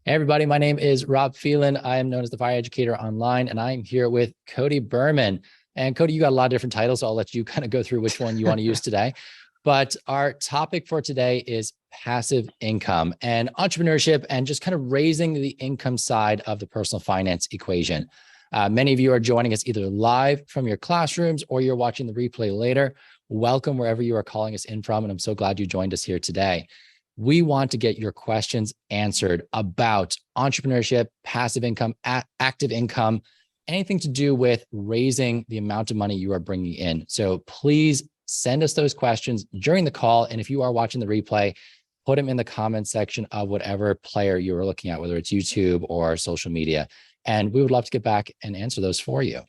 Hey everybody, my name is Rob Phelan. I am known as the Fire Educator online, and I'm here with Cody Berman. And Cody, you got a lot of different titles, so I'll let you kind of go through which one you want to use today. But our topic for today is passive income and entrepreneurship and just kind of raising the income side of the personal finance equation. Many of you are joining us either live from your classrooms or you're watching the replay later. Welcome wherever you are calling us in from, and I'm so glad you joined us here today. We want to get your questions answered about entrepreneurship, passive income, active income, anything to do with raising the amount of money you are bringing in. So please send us those questions during the call. And if you are watching the replay, put them in the comments section of whatever player you are looking at, whether it's YouTube or social media. And we would love to get back and answer those for you.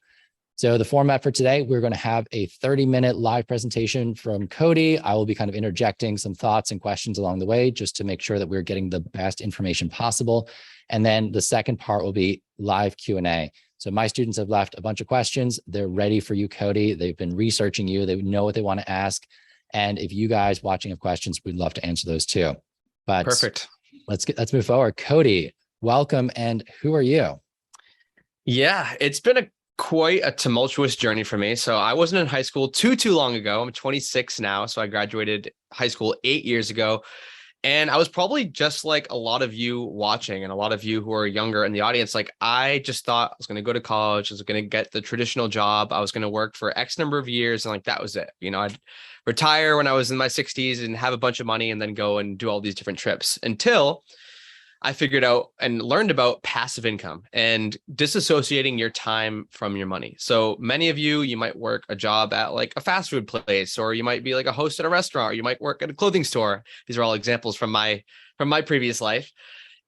So the format for today, we're going to have a 30-minute live presentation from Cody. I will be kind of interjecting some thoughts and questions along the way just to make sure that we're getting the best information possible. And then the second part will be live Q&A. So my students have left a bunch of questions. They're ready for you, Cody. They've been researching you. They know what they want to ask. And if you guys watching have questions, we'd love to answer those too. But perfect. Let's move forward. Cody, welcome. And who are you? Yeah, it's been quite a tumultuous journey for me. So I wasn't in high school too long ago. I'm 26 now. So I graduated high school 8 years ago. And I was probably just like a lot of you watching and a lot of you who are younger in the audience. Like I just thought I was going to go to college. I was going to get the traditional job. I was going to work for X number of years. And like, that was it. You know, I'd retire when I was in my 60s and have a bunch of money and then go and do all these different trips until I figured out and learned about passive income and disassociating your time from your money. So many of you might work a job at like a fast food place, or you might be like a host at a restaurant, or you might work at a clothing store. These are all examples from my previous life.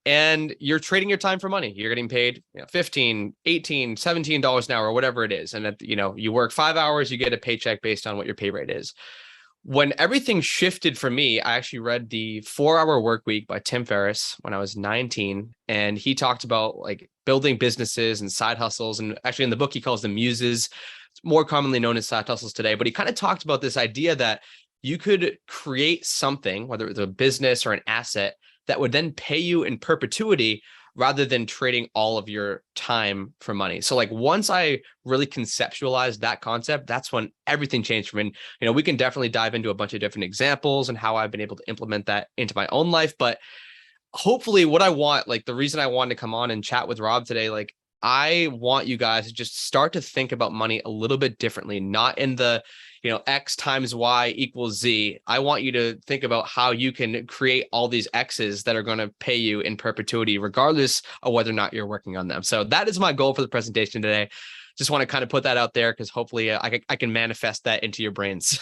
And you're trading your time for money. You're getting paid, $15, $18, $17 an hour, or whatever it is. And you work 5 hours, you get a paycheck based on what your pay rate is. When everything shifted for me, I actually read the 4-Hour Work Week by Tim Ferriss when I was 19. And he talked about like building businesses and side hustles. And actually in the book, he calls them muses, more commonly known as side hustles today. But he kind of talked about this idea that you could create something, whether it's a business or an asset, that would then pay you in perpetuity rather than trading all of your time for money. So like once I really conceptualized that concept, that's when everything changed for me. And, we can definitely dive into a bunch of different examples and how I've been able to implement that into my own life. But hopefully what I want, like the reason I wanted to come on and chat with Rob today, like I want you guys to just start to think about money a little bit differently, not in the, X times Y equals Z. I want you to think about how you can create all these X's that are going to pay you in perpetuity, regardless of whether or not you're working on them. So that is my goal for the presentation today. Just want to kind of put that out there because hopefully I can manifest that into your brains.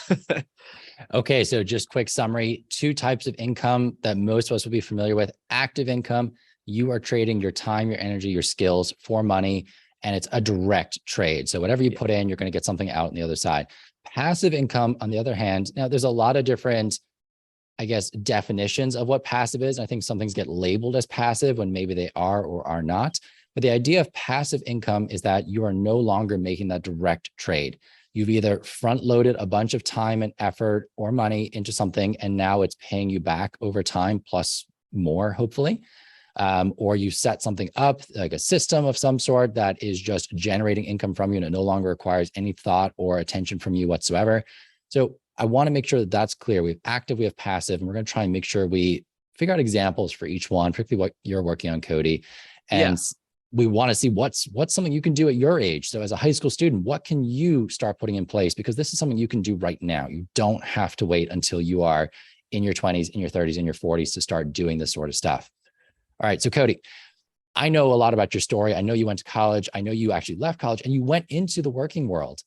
Okay, so just quick summary, 2 types of income that most of us will be familiar with. Active income, you are trading your time, your energy, your skills for money, and it's a direct trade. So whatever you put in, you're going to get something out on the other side. Passive income, on the other hand, now there's a lot of different, definitions of what passive is. I think some things get labeled as passive when maybe they are or are not. But the idea of passive income is that you are no longer making that direct trade. You've either front loaded a bunch of time and effort or money into something, and now it's paying you back over time plus more, hopefully. Or you set something up like a system of some sort that is just generating income from you and it no longer requires any thought or attention from you whatsoever. So I want to make sure that that's clear. We have active, we have passive, and we're going to try and make sure we figure out examples for each one, particularly what you're working on, Cody. And we want to see what's something you can do at your age. So as a high school student, what can you start putting in place? Because this is something you can do right now. You don't have to wait until you are in your 20s, in your 30s, in your 40s to start doing this sort of stuff. All right. So Cody, I know a lot about your story. I know you went to college. I know you actually left college and you went into the working world.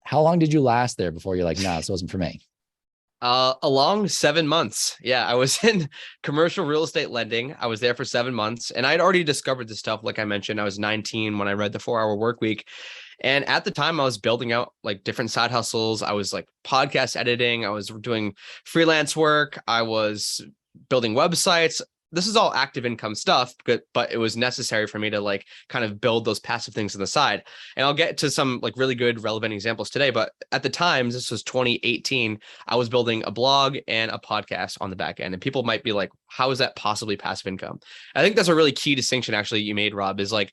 How long did you last there before you're like, nah, this wasn't for me? Along 7 months. Yeah, I was in commercial real estate lending. I was there for 7 months and I'd already discovered this stuff. Like I mentioned, I was 19 when I read the 4-Hour Work Week. And at the time I was building out like different side hustles. I was like podcast editing. I was doing freelance work. I was building websites. this is all active income stuff, but it was necessary for me to like kind of build those passive things on the side. And I'll get to some like really good relevant examples today. But at the time, this was 2018, I was building a blog and a podcast on the back end. And people might be like, how is that possibly passive income? I think that's a really key distinction actually you made, Rob, is like,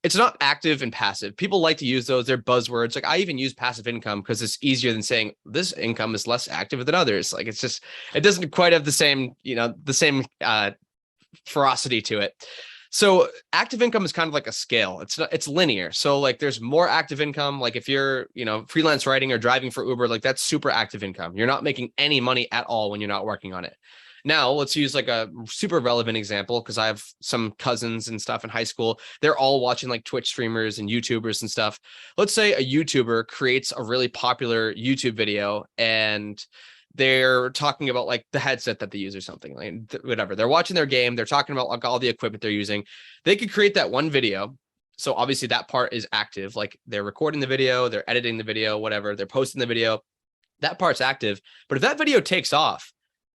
it's not active and passive. People like to use those. They're buzzwords. Like I even use passive income because it's easier than saying this income is less active than others. Like it's just, it doesn't quite have the same, ferocity to it. So active income is kind of like a scale. It's linear. So like there's more active income. Like if you're, freelance writing or driving for Uber, like that's super active income. You're not making any money at all when you're not working on it. Now let's use like a super relevant example, because I have some cousins and stuff in high school. They're all watching like Twitch streamers and YouTubers and stuff. Let's say a YouTuber creates a really popular YouTube video and they're talking about like the headset that they use or something, like whatever. They're watching their game. They're talking about like all the equipment they're using. They could create that one video. So obviously that part is active. Like they're recording the video, they're editing the video, whatever. They're posting the video. That part's active. But if that video takes off,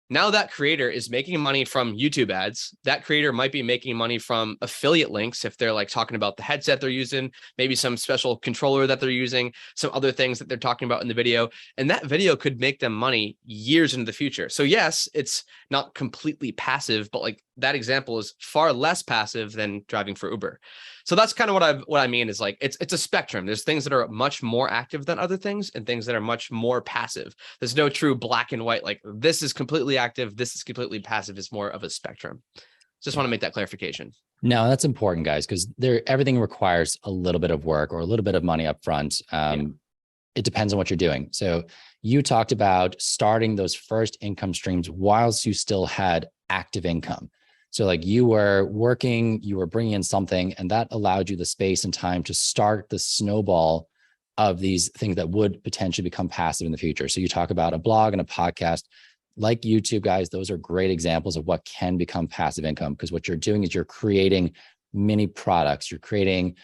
now that creator is making money from YouTube ads. That creator might be making money from affiliate links if they're like talking about the headset they're using, maybe some special controller that they're using, some other things that they're talking about in the video. And that video could make them money years into the future. So yes, it's not completely passive, but like that example is far less passive than driving for Uber. So that's kind of what I mean is like it's a spectrum. There's things that are much more active than other things and things that are much more passive. There's no true black and white, like this is completely active, this is completely passive. It's more of a spectrum. Just want to make that clarification. No, that's important, guys, because everything requires a little bit of work or a little bit of money up front. It depends on what you're doing. So you talked about starting those first income streams whilst you still had active income. So like you were working, you were bringing in something, and that allowed you the space and time to start the snowball of these things that would potentially become passive in the future. So you talk about a blog and a podcast like YouTube, guys. Those are great examples of what can become passive income, because what you're doing is you're creating mini products. You're creating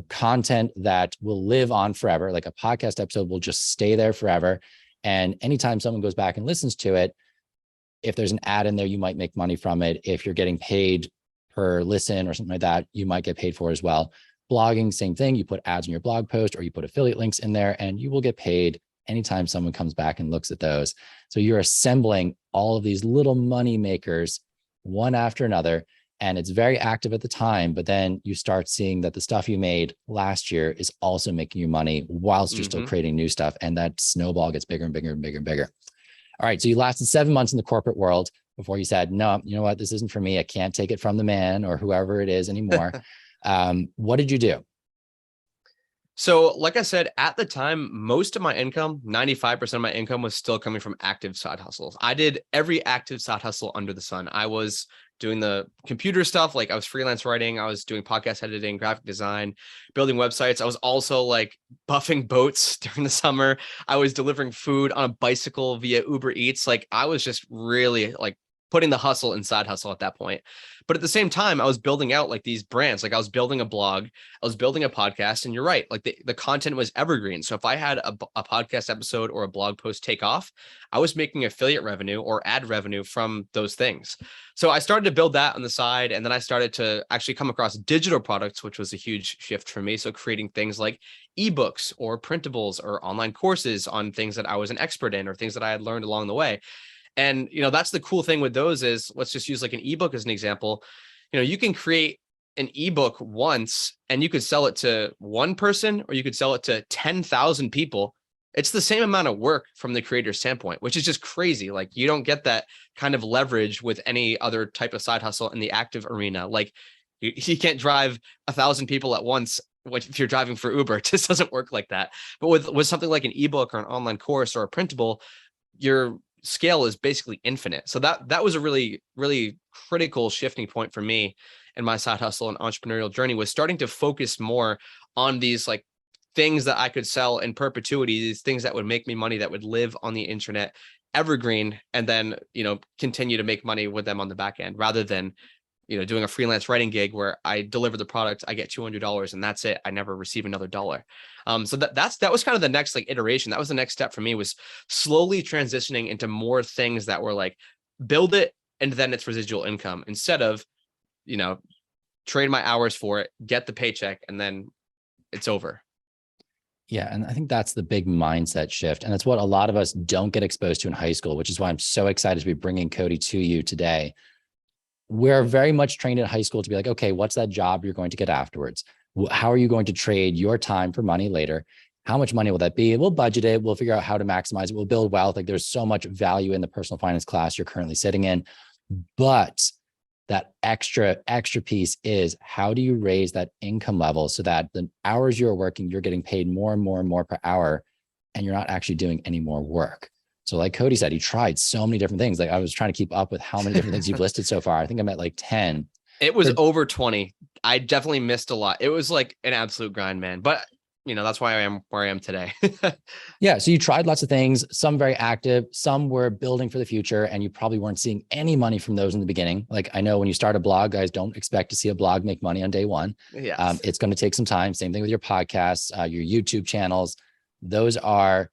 content that will live on forever. Like a podcast episode will just stay there forever. And anytime someone goes back and listens to it, if there's an ad in there, you might make money from it. If you're getting paid per listen or something like that, you might get paid for as well. Blogging, same thing. You put ads in your blog post or you put affiliate links in there and you will get paid anytime someone comes back and looks at those. So you're assembling all of these little money makers one after another. And it's very active at the time, but then you start seeing that the stuff you made last year is also making you money whilst you're still creating new stuff. And that snowball gets bigger and bigger and bigger and bigger. All right. So you lasted 7 months in the corporate world before you said, no, you know what? This isn't for me. I can't take it from the man or whoever it is anymore. What did you do? So like I said, at the time, most of my income, 95% of my income was still coming from active side hustles. I did every active side hustle under the sun. I was doing the computer stuff. Like I was freelance writing. I was doing podcast editing, graphic design, building websites. I was also like buffing boats during the summer. I was delivering food on a bicycle via Uber Eats. Like I was just really like putting the hustle and side hustle at that point. But at the same time, I was building out like these brands. Like I was building a blog, I was building a podcast, and you're right. Like the content was evergreen. So if I had a podcast episode or a blog post take off, I was making affiliate revenue or ad revenue from those things. So I started to build that on the side. And then I started to actually come across digital products, which was a huge shift for me. So creating things like ebooks or printables or online courses on things that I was an expert in or things that I had learned along the way. And, that's the cool thing with those is, let's just use like an ebook as an example. You can create an ebook once and you could sell it to one person or you could sell it to 10,000 people. It's the same amount of work from the creator's standpoint, which is just crazy. Like you don't get that kind of leverage with any other type of side hustle in the active arena. Like you can't drive 1,000 people at once. If you're driving for Uber, it just doesn't work like that. But with something like an ebook or an online course or a printable, your scale is basically infinite. So that was a really, really critical shifting point for me in my side hustle and entrepreneurial journey, was starting to focus more on these like things that I could sell in perpetuity, these things that would make me money, that would live on the internet, evergreen, and then, continue to make money with them on the back end, rather than, doing a freelance writing gig where I deliver the product, I get $200 and that's it. I never receive another dollar. So that was kind of the next like iteration. That was the next step for me, was slowly transitioning into more things that were like, build it and then it's residual income instead of, trade my hours for it, get the paycheck, and then it's over. Yeah. And I think that's the big mindset shift. And that's what a lot of us don't get exposed to in high school, which is why I'm so excited to be bringing Cody to you today. We're very much trained in high school to be like, okay, what's that job you're going to get afterwards? How are you going to trade your time for money later? How much money will that be? We'll budget it. We'll figure out how to maximize it. We'll build wealth. Like there's so much value in the personal finance class you're currently sitting in. But that extra piece is, how do you raise that income level so that the hours you're working, you're getting paid more and more and more per hour, and you're not actually doing any more work? So like Cody said, he tried so many different things. Like I was trying to keep up with how many different things you've listed so far. I think I'm at like 10. It was over 20. I definitely missed a lot. It was like an absolute grind, man. But that's why I am where I am today. Yeah. So you tried lots of things, some very active, some were building for the future, and you probably weren't seeing any money from those in the beginning. Like I know when you start a blog, guys, don't expect to see a blog make money on day one. Yes. It's going to take some time. Same thing with your podcasts, your YouTube channels. Those are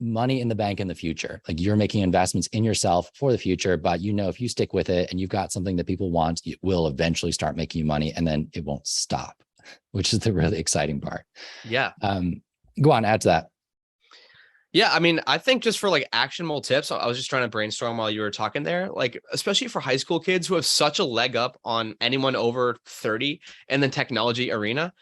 money in the bank in the future. Like you're making investments in yourself for the future, but if you stick with it and you've got something that people want, it will eventually start making you money, and then it won't stop, which is the really exciting part. Yeah. Go on, add to that. Yeah. I mean, I think just for like actionable tips, I was just trying to brainstorm while you were talking there, like, especially for high school kids who have such a leg up on anyone over 30 in the technology arena.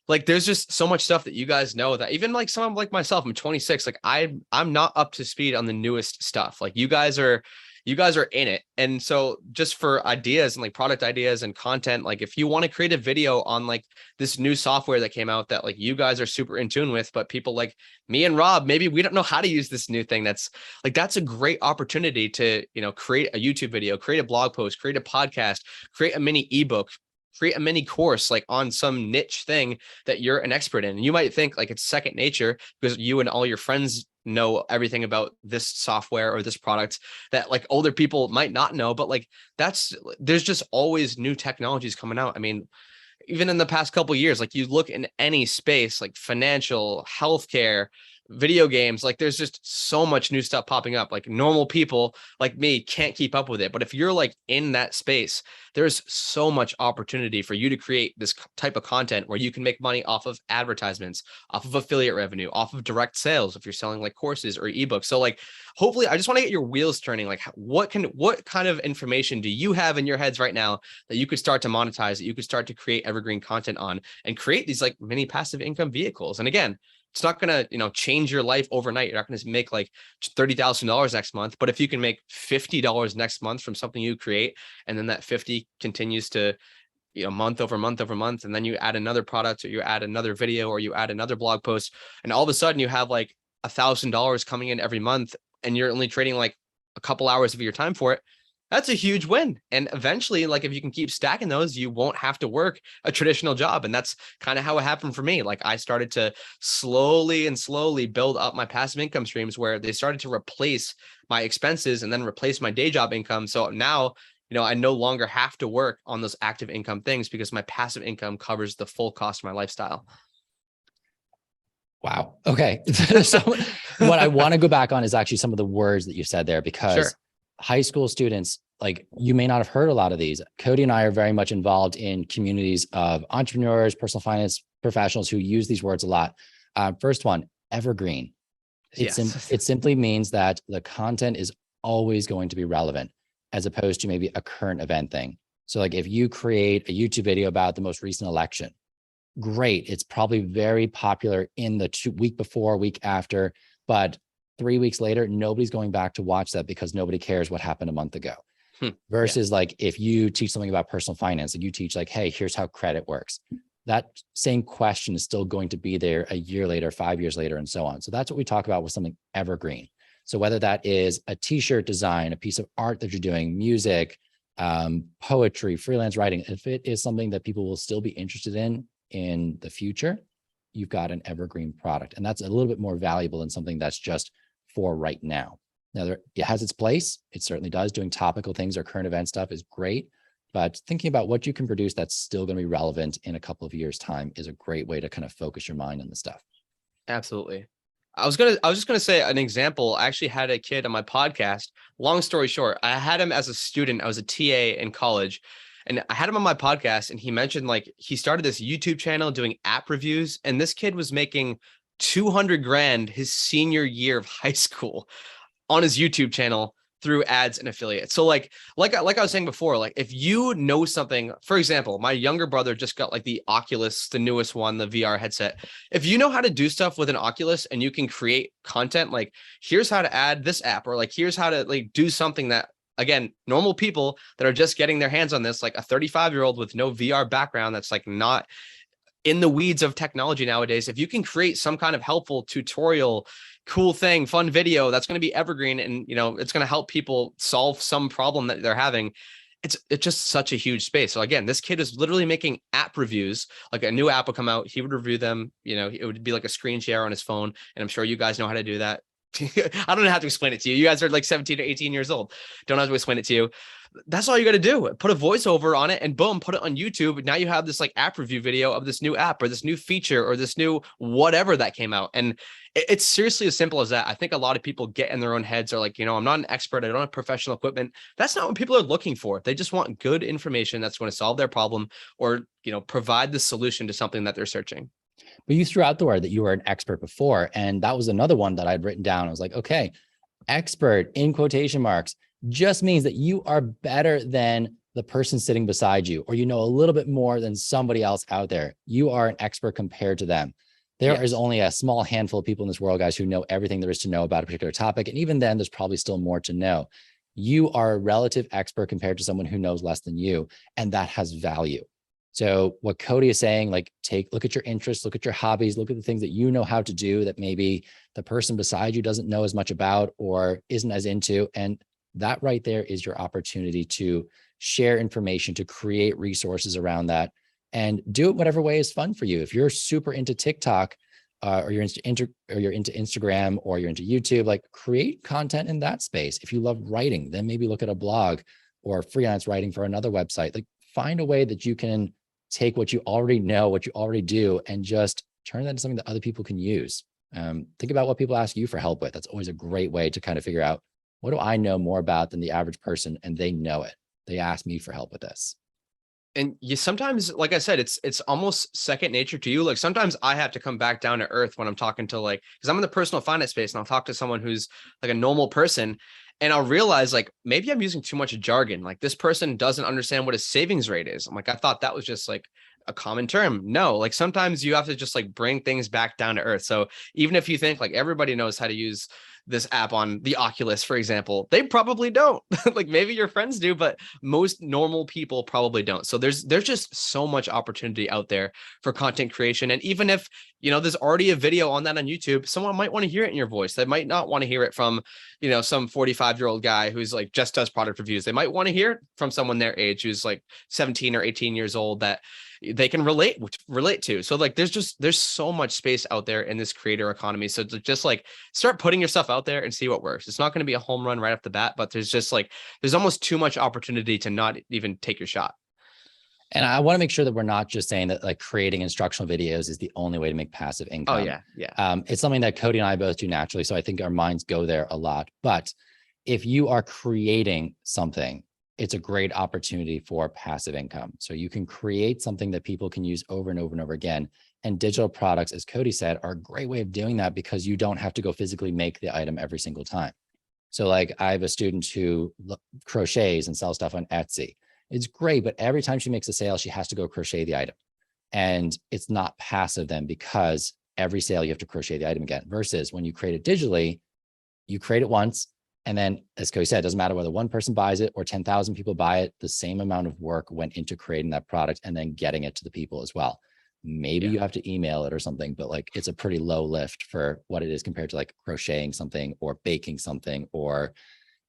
Like there's just so much stuff that you guys know that even like someone like myself, I'm 26, like I'm not up to speed on the newest stuff. Like you guys are in it. And so just for ideas and like product ideas and content, like if you want to create a video on like this new software that came out that like you guys are super in tune with, but people like me and Rob, maybe we don't know how to use this new thing. That's a great opportunity to, create a YouTube video, create a blog post, create a podcast, create a mini ebook, create a mini course like on some niche thing that you're an expert in. And you might think like it's second nature because you and all your friends know everything about this software or this product that like older people might not know, but like there's just always new technologies coming out. I mean, even in the past couple of years, like you look in any space, like financial, healthcare, video games, like there's just so much new stuff popping up. Like normal people like me can't keep up with it. But if you're like in that space, there's so much opportunity for you to create this type of content where you can make money off of advertisements, off of affiliate revenue, off of direct sales if you're selling like courses or ebooks. So like hopefully I just want to get your wheels turning. Like what kind of information do you have in your heads right now that you could start to monetize, that you could start to create evergreen content on and create these like mini passive income vehicles? And again, it's not going to, change your life overnight. You're not going to make like $30,000 next month, but if you can make $50 next month from something you create, and then that 50 continues to, month over month over month, and then you add another product or you add another video or you add another blog post, and all of a sudden you have like $1,000 coming in every month, and you're only trading like a couple hours of your time for it. That's a huge win. And eventually, like if you can keep stacking those, you won't have to work a traditional job. And that's kind of how it happened for me. Like I started to slowly build up my passive income streams where they started to replace my expenses and then replace my day job income. So now, I no longer have to work on those active income things because my passive income covers the full cost of my lifestyle. Wow. Okay. So what I want to go back on is actually some of the words that you said there, because Sure. High school students, like you may not have heard a lot of these. Cody and I are very much involved in communities of entrepreneurs, personal finance professionals who use these words a lot. First one, evergreen. It simply means that the content is always going to be relevant as opposed to maybe a current event thing. So like if you create a YouTube video about the most recent election, great. It's probably very popular in the week before, week after, but 3 weeks later, nobody's going back to watch that because nobody cares what happened a month ago. Versus like if you teach something about personal finance and you teach like, hey, here's how credit works. That same question is still going to be there a year later, 5 years later, and so on. So that's what we talk about with something evergreen. So whether that is a t-shirt design, a piece of art that you're doing, music, poetry, freelance writing, if it is something that people will still be interested in the future, you've got an evergreen product. And that's a little bit more valuable than something that's just for right now. Now, it has its place. It certainly does. Doing topical things or current event stuff is great. But thinking about what you can produce that's still going to be relevant in a couple of years' time is a great way to kind of focus your mind on the stuff. Absolutely. I was just gonna say an example. I actually had a kid on my podcast. Long story short, I had him as a student. I was a TA in college, and I had him on my podcast, and he mentioned like he started this YouTube channel doing app reviews, and this kid was making 200 grand his senior year of high school on his YouTube channel through ads and affiliates. So like I was saying before, like if you know something, for example, my younger brother just got like the Oculus, the newest one, the VR headset. If you know how to do stuff with an Oculus and you can create content, like here's how to add this app, or like here's how to like do something that, again, normal people that are just getting their hands on this, like a 35-year-old with no VR background that's like not in the weeds of technology nowadays, if you can create some kind of helpful tutorial, cool thing, fun video that's going to be evergreen, and it's going to help people solve some problem that they're having, it's just such a huge space. So again, this kid is literally making app reviews. Like a new app will come out, he would review them, it would be like a screen share on his phone, and I'm sure you guys know how to do that. I don't have to explain it to you. You guys are like 17 or 18 years old. Don't have to explain it to you. That's all you got to do. Put a voiceover on it and boom, put it on YouTube. Now you have this like app review video of this new app or this new feature or this new whatever that came out. And it's seriously as simple as that. I think a lot of people get in their own heads, are like, I'm not an expert, I don't have professional equipment. That's not what people are looking for. They just want good information that's going to solve their problem, or provide the solution to something that they're searching. But you threw out the word that you were an expert before. And that was another one that I'd written down. I was like, okay, expert in quotation marks just means that you are better than the person sitting beside you, or you know a little bit more than somebody else out there. You are an expert compared to them. There is only a small handful of people in this world, guys, who know everything there is to know about a particular topic. And even then, there's probably still more to know. You are a relative expert compared to someone who knows less than you, and that has value. So what Cody is saying, like, look at your interests, look at your hobbies, look at the things that you know how to do that maybe the person beside you doesn't know as much about or isn't as into. And that right there is your opportunity to share information, to create resources around that, and do it whatever way is fun for you. If you're super into TikTok, or you're into Instagram, or you're into YouTube, like create content in that space. If you love writing, then maybe look at a blog or freelance writing for another website. Like find a way that you can take what you already know, what you already do, and just turn that into something that other people can use. Think about what people ask you for help with. That's always a great way to kind of figure out, what do I know more about than the average person? And they know it. They ask me for help with this. And you sometimes, like I said, it's almost second nature to you. Like sometimes I have to come back down to earth when I'm talking to, like, because I'm in the personal finance space and I'll talk to someone who's like a normal person, and I'll realize like maybe I'm using too much jargon. Like this person doesn't understand what a savings rate is. I'm like, I thought that was just like a common term. No, like sometimes you have to just like bring things back down to earth. So even if you think like everybody knows how to use this app on the Oculus, for example, they probably don't. Like maybe your friends do, but most normal people probably don't. So there's just so much opportunity out there for content creation. And even if, there's already a video on that on YouTube, someone might want to hear it in your voice. They might not want to hear it from, some 45-year-old guy who's like just does product reviews. They might want to hear it from someone their age who's like 17 or 18 years old that they can relate to. So like there's so much space out there in this creator economy. So just like start putting yourself out there and see what works. It's not going to be a home run right off the bat, but there's almost too much opportunity to not even take your shot. And I want to make sure that we're not just saying that like creating instructional videos is the only way to make passive income. Oh yeah. It's something that Cody and I both do naturally. So I think our minds go there a lot. But if you are creating something, it's a great opportunity for passive income. So you can create something that people can use over and over and over again. And digital products, as Cody said, are a great way of doing that because you don't have to go physically make the item every single time. So like I have a student who crochets and sells stuff on Etsy. It's great, but every time she makes a sale, she has to go crochet the item. And it's not passive then, because every sale you have to crochet the item again, versus when you create it digitally, you create it once. And then, as Cody said, it doesn't matter whether one person buys it or 10,000 people buy it, the same amount of work went into creating that product and then getting it to the people as well. Maybe you have to email it or something, but like it's a pretty low lift for what it is compared to like crocheting something or baking something, or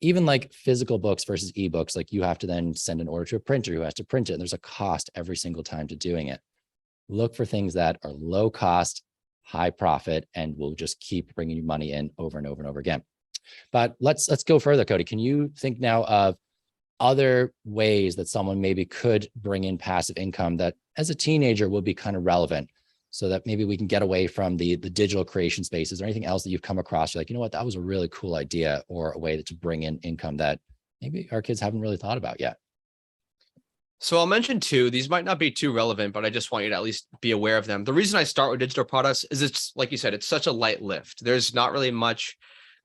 even like physical books versus ebooks. Like you have to then send an order to a printer who has to print it. And there's a cost every single time to doing it. Look for things that are low cost, high profit, and will just keep bringing you money in over and over and over again. But let's go further, Cody. Can you think now of other ways that someone maybe could bring in passive income that as a teenager will be kind of relevant? so that maybe we can get away from the digital creation spaces, or anything else that you've come across. You're like, you know what, that was a really cool idea, or a way to bring in income that maybe our kids haven't really thought about yet. So I'll mention two. These might not be too relevant, but I just want you to at least be aware of them. The reason I start with digital products is it's, like you said, it's such a light lift. There's not really much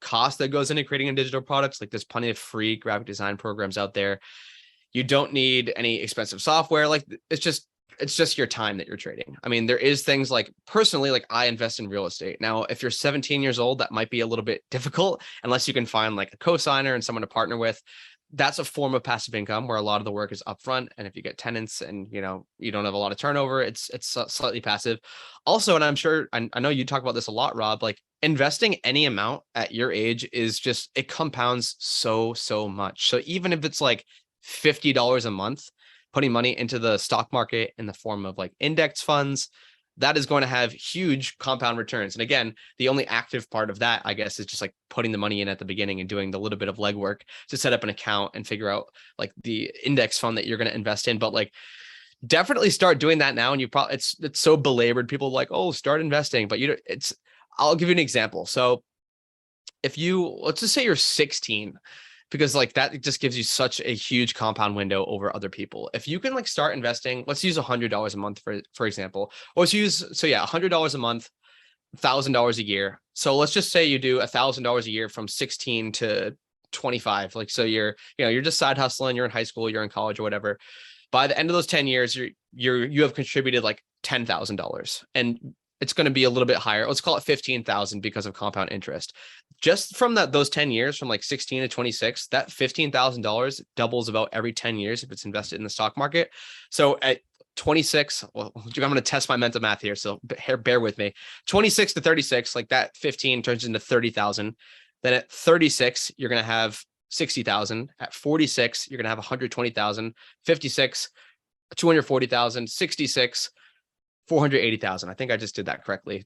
cost that goes into creating a digital products. Like there's plenty of free graphic design programs out there. You don't need any expensive software. Like it's just your time that you're trading. I mean, there is things like, personally, like I invest in real estate. Now, if you're 17 years old, that might be a little bit difficult unless you can find like a co-signer and someone to partner with. That's a form of passive income where a lot of the work is upfront. And if you get tenants and, you know, you don't have a lot of turnover, it's slightly passive. Also, and I'm sure, I know you talk about this a lot, Rob, like investing any amount at your age is just, it compounds so much. So even if it's like $50 a month, putting money into the stock market in the form of like index funds, that is going to have huge compound returns. And again, the only active part of that, I guess, is just like putting the money in at the beginning and doing the little bit of legwork to set up an account and figure out like the index fund that you're going to invest in. But like, definitely start doing that now. And you probably, it's so belabored. People are like, oh, start investing, but I'll give you an example. So if let's just say you're 16, because like that just gives you such a huge compound window over other people. If you can like start investing, let's use $100 a month for example, or let's use, $100 a month, $1,000 a year. So let's just say you do $1,000 a year from 16 to 25. Like, so you're just side hustling, you're in high school, you're in college or whatever. By the end of those 10 years, you have contributed like $10,000, and it's going to be a little bit higher. Let's call it 15,000 because of compound interest. Just from those 10 years, from like 16 to 26, that $15,000 doubles about every 10 years if it's invested in the stock market. So at 26, well, I'm going to test my mental math here, so bear with me. 26 to 36, like that 15 turns into 30,000. Then at 36, you're going to have 60,000. At 46, you're going to have 120,000. 56, 240,000. 66, 480,000. I think I just did that correctly.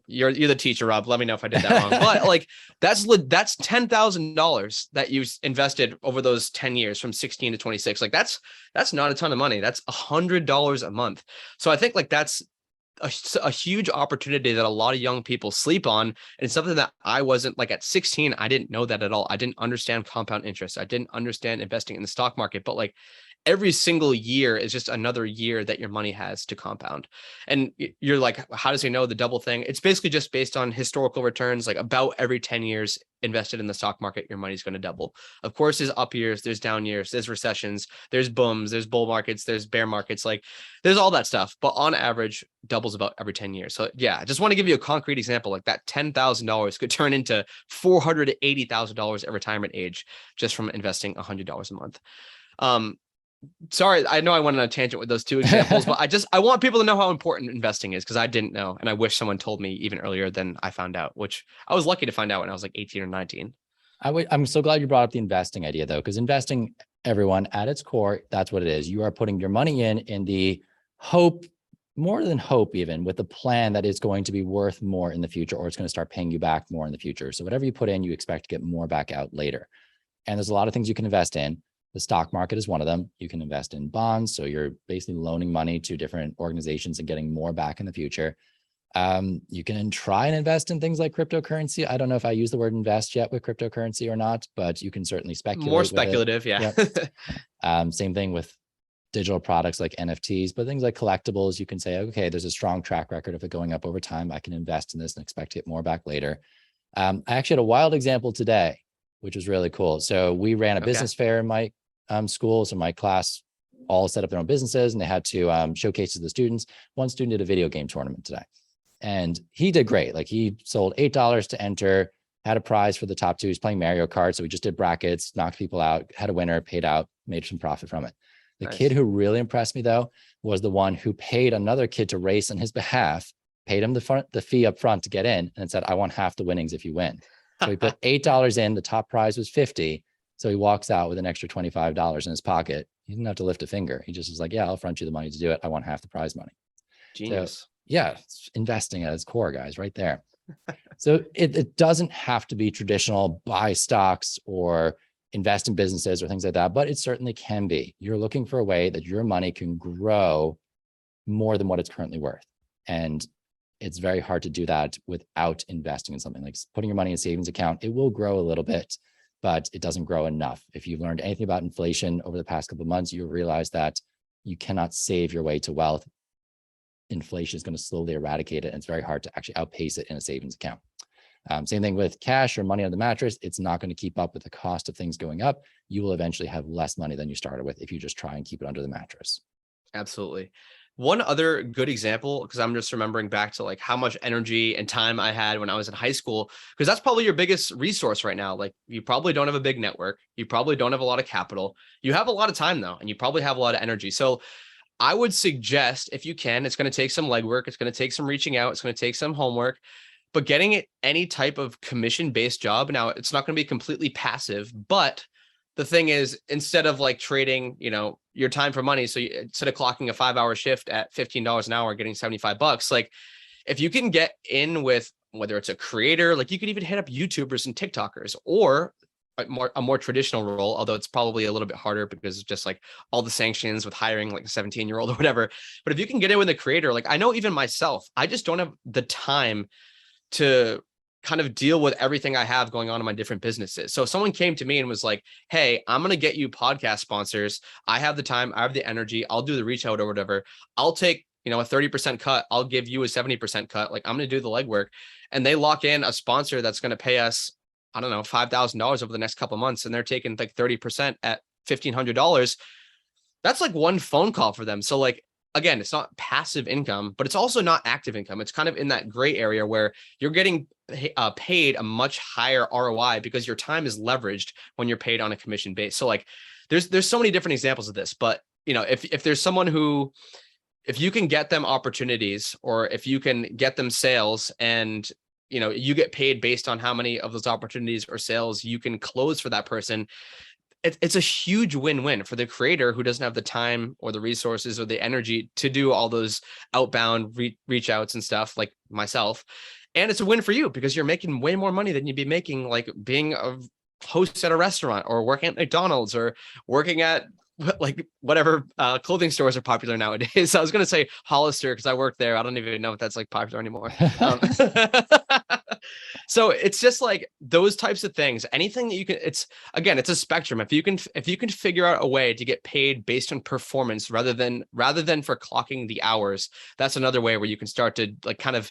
You're the teacher, Rob. Let me know if I did that wrong. But like that's $10,000 that you invested over those 10 years from 16 to 26. Like that's not a ton of money. That's $100 a month. So I think like that's a huge opportunity that a lot of young people sleep on. And it's something that I wasn't like at 16. I didn't know that at all. I didn't understand compound interest. I didn't understand investing in the stock market, but like every single year is just another year that your money has to compound. And you're like, how does he know the double thing? It's basically just based on historical returns. Like about every 10 years invested in the stock market, your money's going to double. Of course, there's up years, there's down years, there's recessions, there's booms, there's bull markets, there's bear markets, like there's all that stuff. But on average, doubles about every 10 years. So yeah, I just want to give you a concrete example. Like that $10,000 could turn into $480,000 at retirement age just from investing $100 a month. Sorry, I know I went on a tangent with those two examples, but I want people to know how important investing is, because I didn't know. And I wish someone told me even earlier than I found out, which I was lucky to find out when I was like 18 or 19. I'm so glad you brought up the investing idea though, because investing, everyone, at its core, that's what it is. You are putting your money in the hope, more than hope even, with the plan that it's going to be worth more in the future, or it's going to start paying you back more in the future. So whatever you put in, you expect to get more back out later. And there's a lot of things you can invest in. The stock market is one of them. You can invest in bonds. So you're basically loaning money to different organizations and getting more back in the future. You can try and invest in things like cryptocurrency. I don't know if I use the word invest yet with cryptocurrency or not, but you can certainly speculate. More speculative, yeah. Yep. Same thing with digital products like NFTs, but things like collectibles, you can say, okay, there's a strong track record of it going up over time. I can invest in this and expect to get more back later. I actually had a wild example today, which was really cool. So we ran a business fair in my school. So my class all set up their own businesses, and they had to showcase to the students. One student did a video game tournament today, and he did great. Like he sold $8 to enter, had a prize for the top two. He's playing Mario Kart. So we just did brackets, knocked people out, had a winner, paid out, made some profit from it. The kid who really impressed me though, was the one who paid another kid to race on his behalf, paid him the fee up front to get in, and said, I want half the winnings if you win. So he put $8 in, the top prize was $50. So he walks out with an extra $25 in his pocket. He didn't have to lift a finger. He just was like, yeah, I'll front you the money to do it. I want half the prize money. Genius. So, yeah, it's investing at its core, guys, right there. So it doesn't have to be traditional buy stocks or invest in businesses or things like that, but it certainly can be. You're looking for a way that your money can grow more than what it's currently worth. And it's very hard to do that without investing in something like putting your money in a savings account. It will grow a little bit, but it doesn't grow enough. If you've learned anything about inflation over the past couple of months, you'll realize that you cannot save your way to wealth. Inflation is going to slowly eradicate it, and it's very hard to actually outpace it in a savings account. Same thing with cash or money on the mattress. It's not going to keep up with the cost of things going up. You will eventually have less money than you started with if you just try and keep it under the mattress. Absolutely. One other good example, because I'm just remembering back to like how much energy and time I had when I was in high school, because that's probably your biggest resource right now. Like you probably don't have a big network. You probably don't have a lot of capital. You have a lot of time though, and you probably have a lot of energy. So I would suggest, if you can, it's going to take some legwork. It's going to take some reaching out. It's going to take some homework, but getting it any type of commission-based job. Now, it's not going to be completely passive, but the thing is, instead of like trading, your time for money, so instead of clocking a 5-hour shift at $15 an hour, getting $75, like if you can get in with, whether it's a creator, like you could even hit up YouTubers and TikTokers, or a more traditional role, although it's probably a little bit harder because it's just like all the sanctions with hiring like a 17-year-old or whatever. But if you can get in with a creator, like I know even myself, I just don't have the time to kind of deal with everything I have going on in my different businesses. So if someone came to me and was like, hey, I'm going to get you podcast sponsors. I have the time, I have the energy. I'll do the reach out or whatever. I'll take, a 30% cut. I'll give you a 70% cut. Like I'm going to do the legwork, and they lock in a sponsor that's going to pay us, I don't know, $5,000 over the next couple of months. And they're taking like 30% at $1,500. That's like one phone call for them. So like, again, it's not passive income, but it's also not active income. It's kind of in that gray area where you're getting paid a much higher ROI because your time is leveraged when you're paid on a commission base. So like there's so many different examples of this, but if there's someone who, if you can get them opportunities, or if you can get them sales, and you get paid based on how many of those opportunities or sales you can close for that person, it's a huge win-win for the creator who doesn't have the time or the resources or the energy to do all those outbound reach outs and stuff like myself. And it's a win for you because you're making way more money than you'd be making like being a host at a restaurant, or working at McDonald's, or working at like whatever clothing stores are popular nowadays. So I was going to say Hollister because I work there. I don't even know if that's like popular anymore. So it's just like those types of things, anything that you can, it's a spectrum. If you can figure out a way to get paid based on performance rather than for clocking the hours, that's another way where you can start to like kind of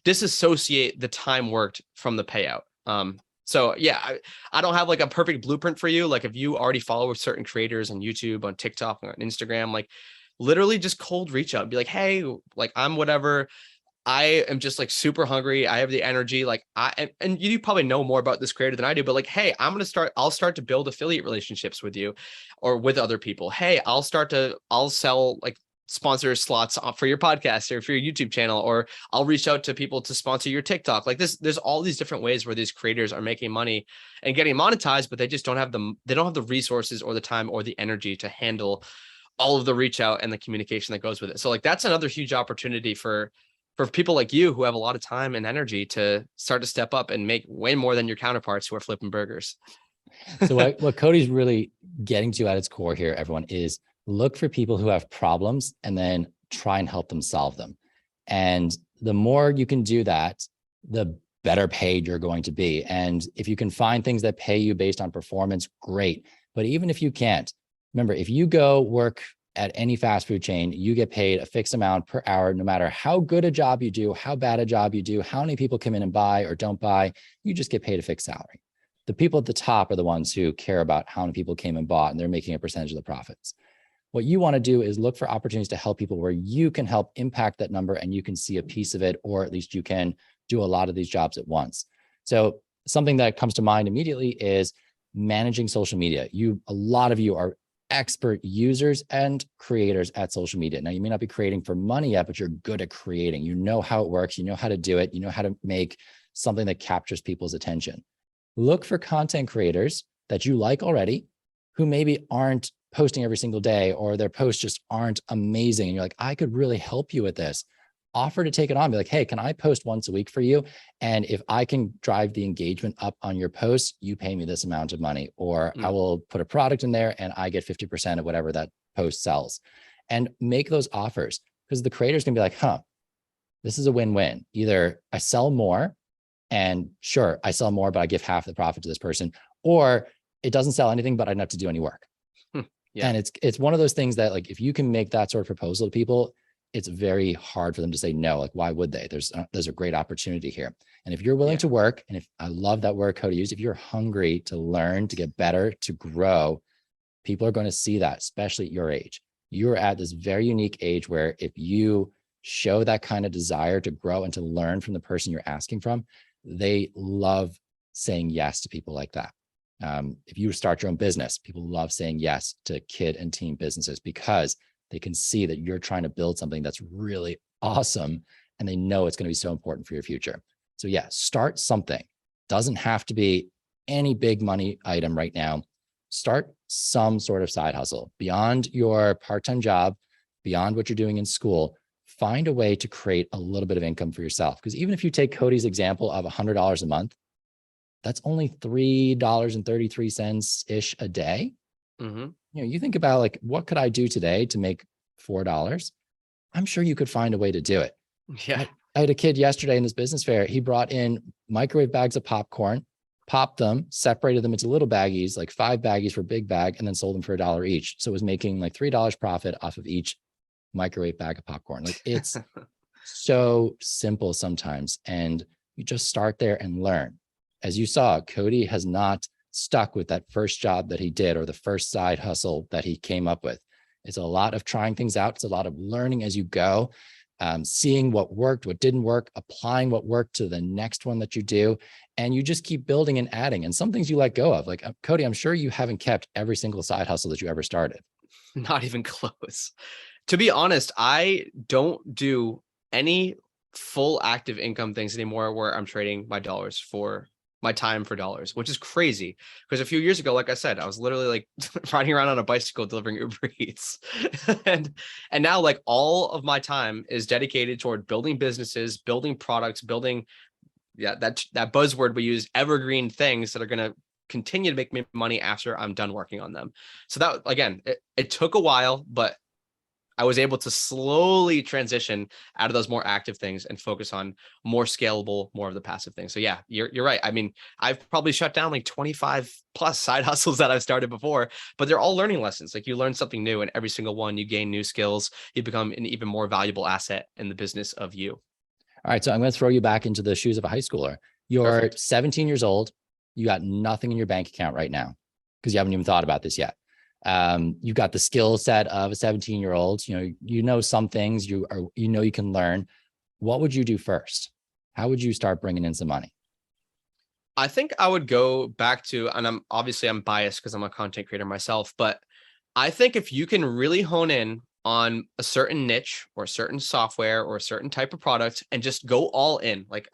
disassociate the time worked from the payout. So yeah, I don't have like a perfect blueprint for you. Like if you already follow certain creators on YouTube, on TikTok, on Instagram, like literally just cold reach out and be like, hey, like I'm whatever. I am just like super hungry. I have the energy. Like and you probably know more about this creator than I do, but like, hey, I'll start to build affiliate relationships with you or with other people. Hey, I'll sell like sponsor slots for your podcast or for your YouTube channel, or I'll reach out to people to sponsor your TikTok. Like this, there's all these different ways where these creators are making money and getting monetized, but they just don't have the resources or the time or the energy to handle all of the reach out and the communication that goes with it. So like, that's another huge opportunity for people like you who have a lot of time and energy to start to step up and make way more than your counterparts who are flipping burgers. So what Cody's really getting to at its core here, everyone, is look for people who have problems and then try and help them solve them. And the more you can do that, the better paid you're going to be. And if you can find things that pay you based on performance, great. But even if you can't, remember, if you go work at any fast food chain, you get paid a fixed amount per hour, no matter how good a job you do, how bad a job you do, how many people come in and buy or don't buy, you just get paid a fixed salary. The people at the top are the ones who care about how many people came and bought, and they're making a percentage of the profits. What you want to do is look for opportunities to help people where you can help impact that number and you can see a piece of it, or at least you can do a lot of these jobs at once. So something that comes to mind immediately is managing social media. A lot of you are expert users and creators at social media. Now, you may not be creating for money yet, but you're good at creating. You know how it works. You know how to do it. You know how to make something that captures people's attention. Look for content creators that you like already, who maybe aren't posting every single day, or their posts just aren't amazing. And you're like, I could really help you with this. Offer to take it on. Be like, hey, can I post once a week for you? And if I can drive the engagement up on your posts, you pay me this amount of money, or I will put a product in there and I get 50% of whatever that post sells. And make those offers, because the creator's gonna be like, this is a win-win. Either I sell more, and sure, I sell more, but I give half the profit to this person, or it doesn't sell anything, but I don't have to do any work. Yeah. And it's one of those things that, like, if you can make that sort of proposal to people, it's very hard for them to say no. Like, why would they? There's a great opportunity here. And if you're willing to work, and if I love that word Cody used, if you're hungry to learn, to get better, to grow, people are going to see that, especially at your age. You're at this very unique age where if you show that kind of desire to grow and to learn from the person you're asking from, they love saying yes to people like that. If you start your own business, people love saying yes to kid and teen businesses because they can see that you're trying to build something that's really awesome, and they know it's going to be so important for your future. So yeah, start something. Doesn't have to be any big money item right now. Start some sort of side hustle beyond your part-time job, beyond what you're doing in school. Find a way to create a little bit of income for yourself. Because even if you take Cody's example of $100 a month, that's only $3.33 ish a day. You know, you think about, like, what could I do today to make $4? I'm sure you could find a way to do it. Yeah. I had a kid yesterday in this business fair. He brought in microwave bags of popcorn, popped them, separated them into little baggies, like 5 baggies for a big bag, and then sold them for $1 each. So it was making like $3 profit off of each microwave bag of popcorn. Like, it's so simple sometimes. And you just start there and learn. As you saw, Cody has not stuck with that first job that he did or the first side hustle that he came up with. It's a lot of trying things out. It's a lot of learning as you go, seeing what worked, what didn't work, applying what worked to the next one that you do. And you just keep building and adding. And some things you let go of. Like, Cody, I'm sure you haven't kept every single side hustle that you ever started. Not even close. To be honest, I don't do any full active income things anymore where I'm trading my dollars for my time for dollars, which is crazy. Because a few years ago, like I said, I was literally like riding around on a bicycle delivering Uber Eats. and now, like, all of my time is dedicated toward building businesses, building products, building that buzzword we use, evergreen things that are going to continue to make me money after I'm done working on them. So that, again, it took a while, but I was able to slowly transition out of those more active things and focus on more scalable, more of the passive things. So yeah, you're right. I mean, I've probably shut down like 25 plus side hustles that I've started before, but they're all learning lessons. Like, you learn something new, and every single one, you gain new skills. You become an even more valuable asset in the business of you. All right. So I'm going to throw you back into the shoes of a high schooler. You're Perfect. 17 years old. You got nothing in your bank account right now because you haven't even thought about this yet. You've got the skill set of a 17-year-old. You know some things. You can learn. What would you do first? How would you start bringing in some money? I think I would go back to, and I'm biased because I'm a content creator myself, but I think if you can really hone in on a certain niche or a certain software or a certain type of product and just go all in, like,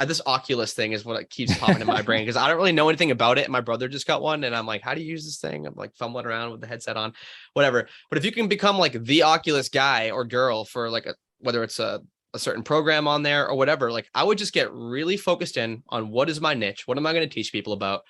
this Oculus thing is what keeps popping in my brain because I don't really know anything about it. My brother just got one, and I'm like, how do you use this thing? I'm like fumbling around with the headset on, whatever. But if you can become like the Oculus guy or girl for like whether it's a certain program on there or whatever, like, I would just get really focused in on what is my niche, what am I going to teach people about,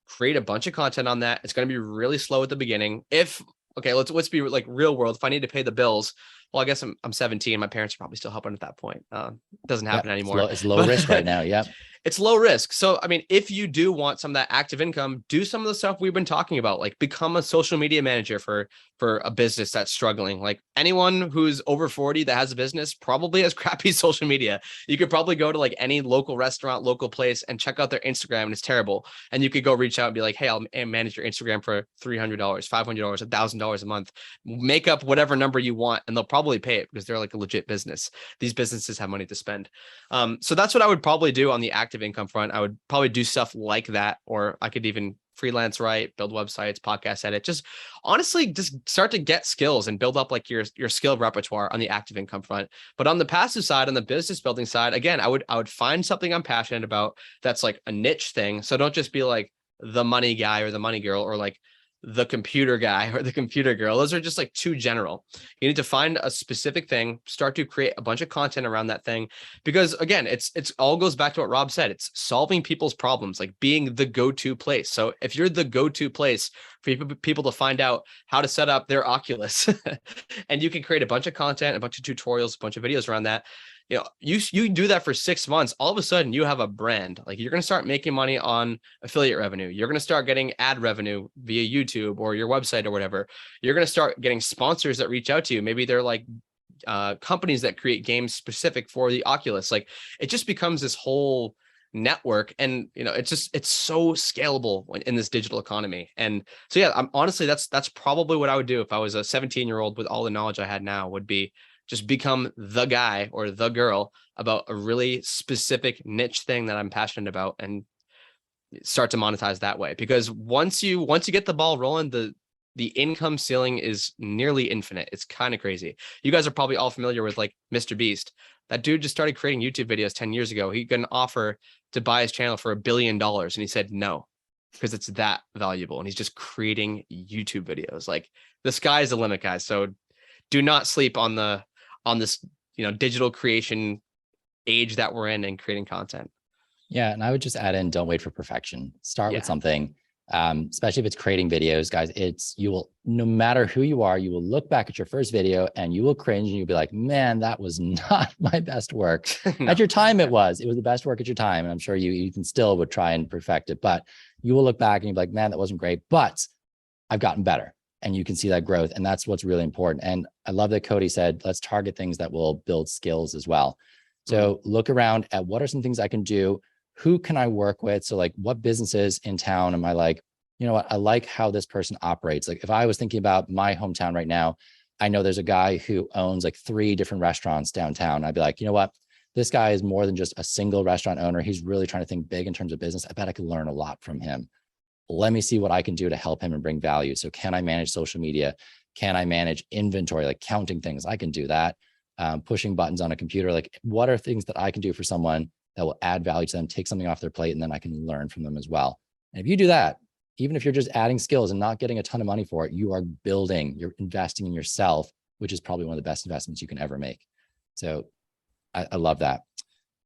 create a bunch of content on that. It's going to be really slow at the beginning. Let's be like real world. If I need to pay the bills, well, I guess I'm 17. My parents are probably still helping at that point. It doesn't happen anymore. It's low risk right now. Yeah. It's low risk. So, I mean, if you do want some of that active income, do some of the stuff we've been talking about, like become a social media manager for a business that's struggling. Like, anyone who's over 40 that has a business probably has crappy social media. You could probably go to like any local restaurant, local place and check out their Instagram, and it's terrible. And you could go reach out and be like, hey, I'll manage your Instagram for $300, $500, $1,000 a month, make up whatever number you want, and they'll probably pay it because they're like a legit business. These businesses have money to spend. So that's what I would probably do on the active income front. I would probably do stuff like that, or I could even freelance write, build websites, podcast edit, just honestly just start to get skills and build up like your skill repertoire on the active income front. But on the passive side, on the business building side, again, I would find something I'm passionate about that's like a niche thing. So don't just be like the money guy or the money girl or like the computer guy or the computer girl. Those are just like too general. You need to find a specific thing, start to create a bunch of content around that thing. Because again, it's all goes back to what Rob said. It's solving people's problems, like being the go-to place. So if you're the go-to place for people to find out how to set up their Oculus and you can create a bunch of content, a bunch of tutorials, a bunch of videos around that, you do that for 6 months, all of a sudden you have a brand. Like you're going to start making money on affiliate revenue. You're going to start getting ad revenue via YouTube or your website or whatever. You're going to start getting sponsors that reach out to you. Maybe they're like companies that create games specific for the Oculus. Like it just becomes this whole network, and it's so scalable in this digital economy. And so yeah, I'm honestly, that's probably what I would do if I was a 17-year-old with all the knowledge I had now, would be just become the guy or the girl about a really specific niche thing that I'm passionate about, and start to monetize that way. Because once you get the ball rolling, the income ceiling is nearly infinite. It's kind of crazy. You guys are probably all familiar with like Mr. Beast. That dude just started creating YouTube videos 10 years ago. He got an offer to buy his channel for $1 billion, and he said no, because it's that valuable. And he's just creating YouTube videos. Like the sky's the limit, guys. So do not sleep on this, digital creation age that we're in and creating content. Yeah. And I would just add in, don't wait for perfection. Start with something, especially if it's creating videos, guys. You will, no matter who you are, you will look back at your first video and you will cringe and you'll be like, man, that was not my best work. No. At your time, it was the best work at your time. And I'm sure you can still would try and perfect it, but you will look back and you'll be like, man, that wasn't great, but I've gotten better. And you can see that growth. And that's what's really important. And I love that Cody said, let's target things that will build skills as well. So look around at what are some things I can do? Who can I work with? So like, what businesses in town am I like, you know what, I like how this person operates. Like if I was thinking about my hometown right now, I know there's a guy who owns like 3 different restaurants downtown. I'd be like, you know what, this guy is more than just a single restaurant owner. He's really trying to think big in terms of business. I bet I could learn a lot from him. Let me see what I can do to help him and bring value. So can I manage social media? Can I manage inventory, like counting things? I can do that. Pushing buttons on a computer. Like what are things that I can do for someone that will add value to them, take something off their plate, and then I can learn from them as well. And if you do that, even if you're just adding skills and not getting a ton of money for it, you are building, you're investing in yourself, which is probably one of the best investments you can ever make. So I love that.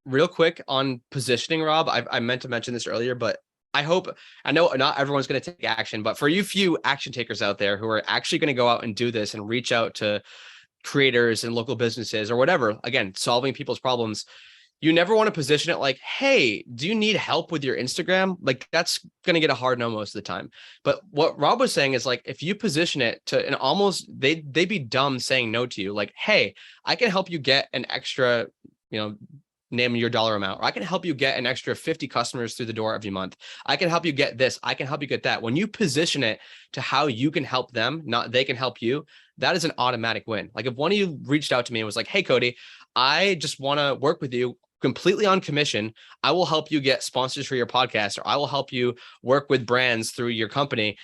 Real quick on positioning, Rob, I meant to mention this earlier, but I know not everyone's going to take action, but for you few action takers out there who are actually going to go out and do this and reach out to creators and local businesses or whatever, again, solving people's problems, you never want to position it like, hey, do you need help with your Instagram? Like that's going to get a hard no most of the time. But what Rob was saying is like, if you position it to, and almost they'd be dumb saying no to you. Like, hey, I can help you get an extra, name your dollar amount, or I can help you get an extra 50 customers through the door every month. I can help you get this. I can help you get that. When you position it to how you can help them, not they can help you, that is an automatic win. Like if one of you reached out to me and was like, hey, Cody, I just want to work with you completely on commission. I will help you get sponsors for your podcast, or I will help you work with brands through your company.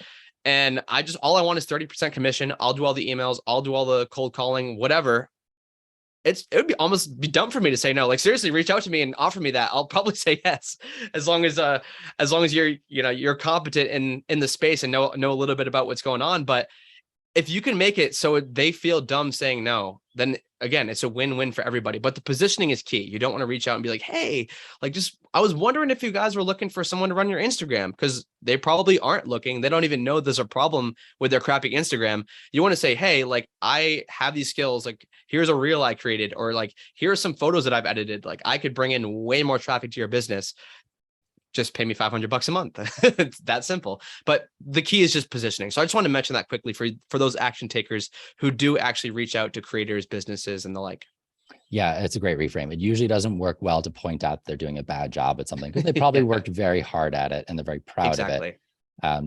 And all I want is 30% commission. I'll do all the emails. I'll do all the cold calling, whatever. It would almost be dumb for me to say no. Like seriously, reach out to me and offer me that. I'll probably say yes, as long as you're competent in the space and know a little bit about what's going on. But if you can make it so they feel dumb saying no, then again, it's a win-win for everybody. But the positioning is key. You don't want to reach out and be like, hey, I was wondering if you guys were looking for someone to run your Instagram, because they probably aren't looking. They don't even know there's a problem with their crappy Instagram. You want to say, hey, like I have these skills, like here's a reel I created, or like here are some photos that I've edited. Like I could bring in way more traffic to your business. Just pay me $500 a month. It's that simple. But the key is just positioning. So I just want to mention that quickly for those action takers who do actually reach out to creators, businesses, and the like. Yeah, it's a great reframe. It usually doesn't work well to point out they're doing a bad job at something, because they probably worked very hard at it and they're very proud of it.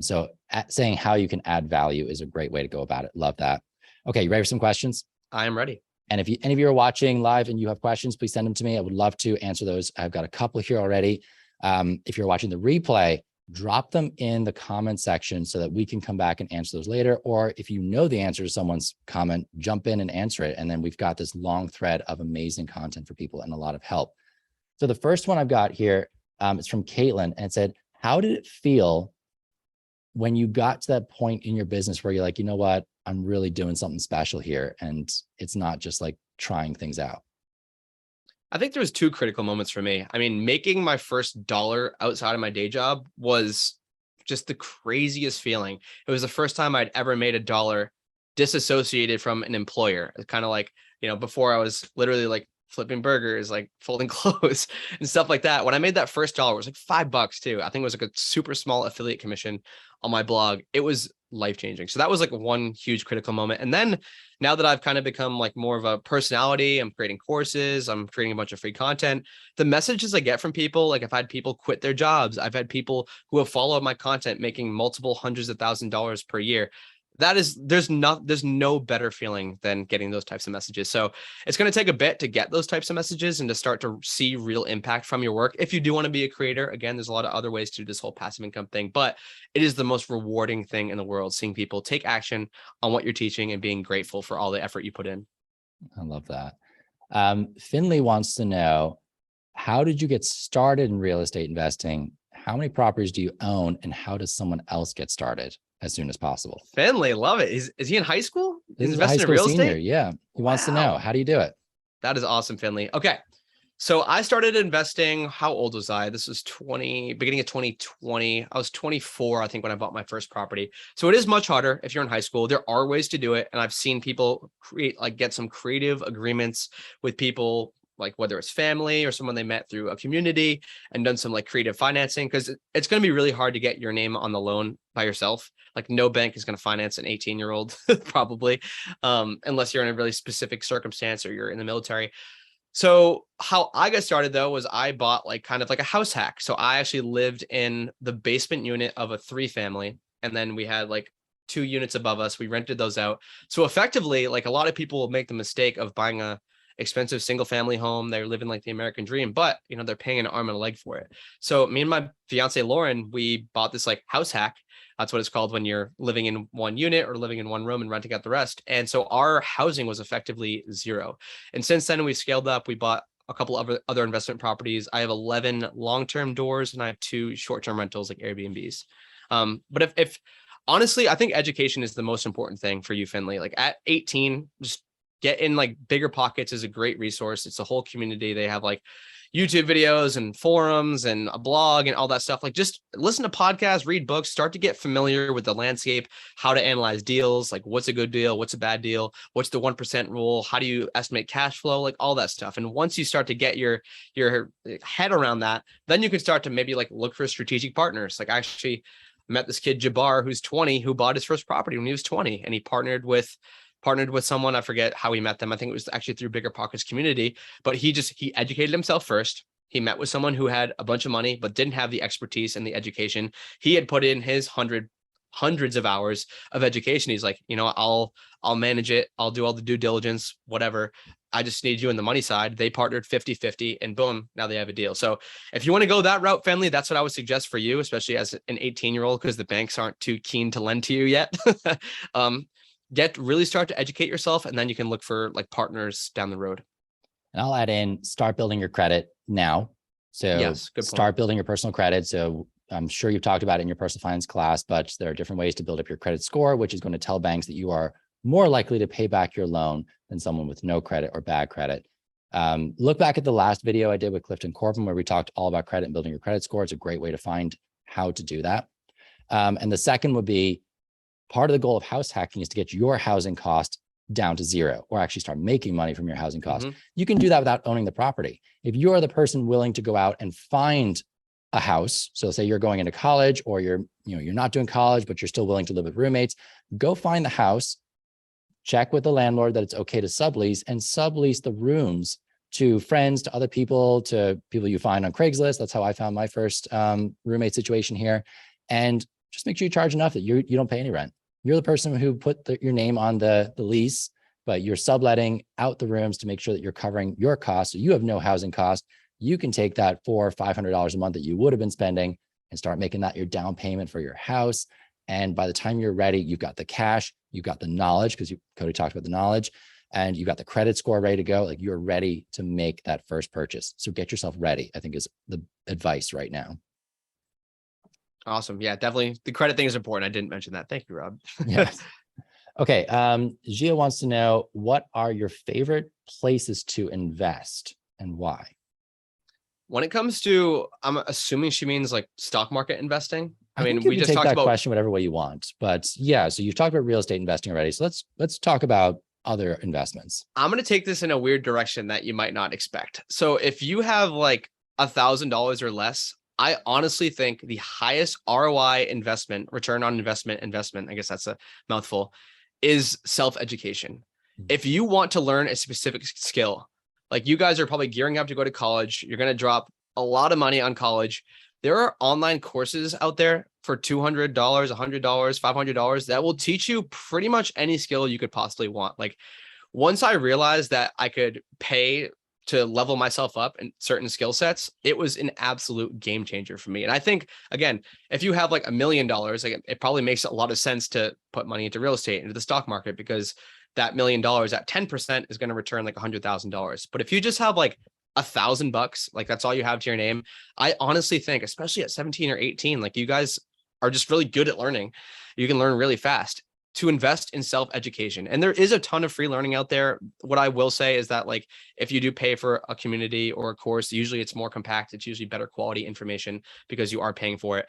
So saying how you can add value is a great way to go about it. Love that. Okay, you ready for some questions? I am ready. And if any of you are watching live and you have questions, please send them to me. I would love to answer those. I've got a couple here already. If you're watching the replay, drop them in the comment section so that we can come back and answer those later. Or if you know the answer to someone's comment, jump in and answer it. And then we've got this long thread of amazing content for people and a lot of help. So the first one I've got here is from Caitlin, and it said, how did it feel when you got to that point in your business where you're like, you know what, I'm really doing something special here, and it's not just like trying things out? I think there was 2 critical moments for me. I mean, making my first dollar outside of my day job was just the craziest feeling. It was the first time I'd ever made $1 disassociated from an employer. It's kind of like, before I was literally like flipping burgers, like folding clothes and stuff like that. When I made that first dollar, it was like $5 too. I think it was like a super small affiliate commission on my blog. It was life-changing. So that was like one huge critical moment. And then now that I've kind of become like more of a personality, I'm creating courses, I'm creating a bunch of free content. The messages I get from people, like I've had people quit their jobs. I've had people who have followed my content making multiple hundreds of $1,000s per year. That is, there's no better feeling than getting those types of messages. So it's going to take a bit to get those types of messages and to start to see real impact from your work. If you do want to be a creator, again, there's a lot of other ways to do this whole passive income thing, but it is the most rewarding thing in the world, seeing people take action on what you're teaching and being grateful for all the effort you put in. I love that. Finley wants to know, how did you get started in real estate investing? How many properties do you own, and how does someone else get started as soon as possible? Finley, love it. Is he in high school? He's a high school senior. Yeah. He wants to know, how do you do it? That is awesome, Finley. Okay. So I started investing. How old was I? This was beginning of 2020. I was 24, I think, when I bought my first property. So it is much harder if you're in high school. There are ways to do it. And I've seen people get some creative agreements with people, like whether it's family or someone they met through a community, and done some like creative financing, because it's going to be really hard to get your name on the loan by yourself. Like no bank is going to finance an 18-year-old probably, unless you're in a really specific circumstance or you're in the military. So how I got started though was I bought like kind of like a house hack. So I actually lived in the basement unit of a 3-family, and then we had like 2 units above us. We rented those out. So effectively, like a lot of people will make the mistake of buying a expensive single family home. They're living like the American dream, but they're paying an arm and a leg for it. So me and my fiance, Lauren, we bought this like house hack. That's what it's called when you're living in one unit or living in one room and renting out the rest. And so our housing was effectively zero. And since then we scaled up, we bought a couple of other investment properties. I have 11 long-term doors and I have 2 short-term rentals like Airbnbs. But if honestly, I think education is the most important thing for you, Finley. Like at 18, just get in like Bigger Pockets is a great resource. It's a whole community. They have like YouTube videos and forums and a blog and all that stuff. Like just listen to podcasts, read books, start to get familiar with the landscape, how to analyze deals, like what's a good deal, what's a bad deal, what's the 1% rule, how do you estimate cash flow, like all that stuff. And once you start to get your head around that, then you can start to maybe like look for strategic partners. Like I actually met this kid, Jabbar, who's 20, who bought his first property when he was 20, and he partnered with someone. I forget how he met them. I think it was actually through Bigger Pockets community, but he educated himself first. He met with someone who had a bunch of money, but didn't have the expertise and the education. He had put in his hundreds of hours of education. He's like, I'll manage it. I'll do all the due diligence, whatever. I just need you in the money side. They partnered 50-50 and boom, now they have a deal. So if you want to go that route, Finley, that's what I would suggest for you, especially as an 18-year-old, because the banks aren't too keen to lend to you yet. Really start to educate yourself, and then you can look for like partners down the road. And I'll add in, start building your credit now. So yes, start building your personal credit. So I'm sure you've talked about it in your personal finance class, but there are different ways to build up your credit score, which is going to tell banks that you are more likely to pay back your loan than someone with no credit or bad credit. Look back at the last video I did with Clifton Corbin, where we talked all about credit and building your credit score. It's a great way to find how to do that. And the second would be, part of the goal of house hacking is to get your housing cost down to zero, or actually start making money from your housing cost. Mm-hmm. You can do that without owning the property. If you're the person willing to go out and find a house, so say you're going into college, or you're not doing college, but you're still willing to live with roommates, go find the house, check with the landlord that it's okay to sublease, and sublease the rooms to friends, to other people, to people you find on Craigslist. That's how I found my first roommate situation here. And just make sure you charge enough that you don't pay any rent. You're the person who put your name on the lease, but you're subletting out the rooms to make sure that you're covering your costs. So you have no housing cost. You can take that $400 or $500 a month that you would have been spending and start making that your down payment for your house. And by the time you're ready, you've got the cash, you've got the knowledge, because Cody talked about the knowledge, and you've got the credit score ready to go. Like, you're ready to make that first purchase. So get yourself ready, I think, is the advice right now. Awesome. Yeah, definitely. The credit thing is important. I didn't mention that. Thank you, Rob. Yes. Okay. Gia wants to know, what are your favorite places to invest and why? When it comes to, I'm assuming she means like stock market investing. I mean, we just take talked that about question whatever way you want, but yeah. So you've talked about real estate investing already. So let's talk about other investments? I'm going to take this in a weird direction that you might not expect. So if you have like $1,000 or less, I honestly think the highest ROI investment, return on investment, I guess that's a mouthful, is self-education. If you want to learn a specific skill, like you guys are probably gearing up to go to college, you're going to drop a lot of money on college. There are online courses out there for $200, $100, $500 that will teach you pretty much any skill you could possibly want. Like once I realized that I could pay to level myself up in certain skill sets, it was an absolute game changer for me. And I think, again, if you have like $1 million, like it probably makes a lot of sense to put money into real estate, into the stock market, because that $1 million at 10% is going to return like $100,000. But if you just have like $1,000, like that's all you have to your name, I honestly think, especially at 17 or 18, like you guys are just really good at learning. You can learn really fast. To invest in self-education. And there is a ton of free learning out there. What I will say is that like, if you do pay for a community or a course, usually it's more compact. It's usually better quality information because you are paying for it.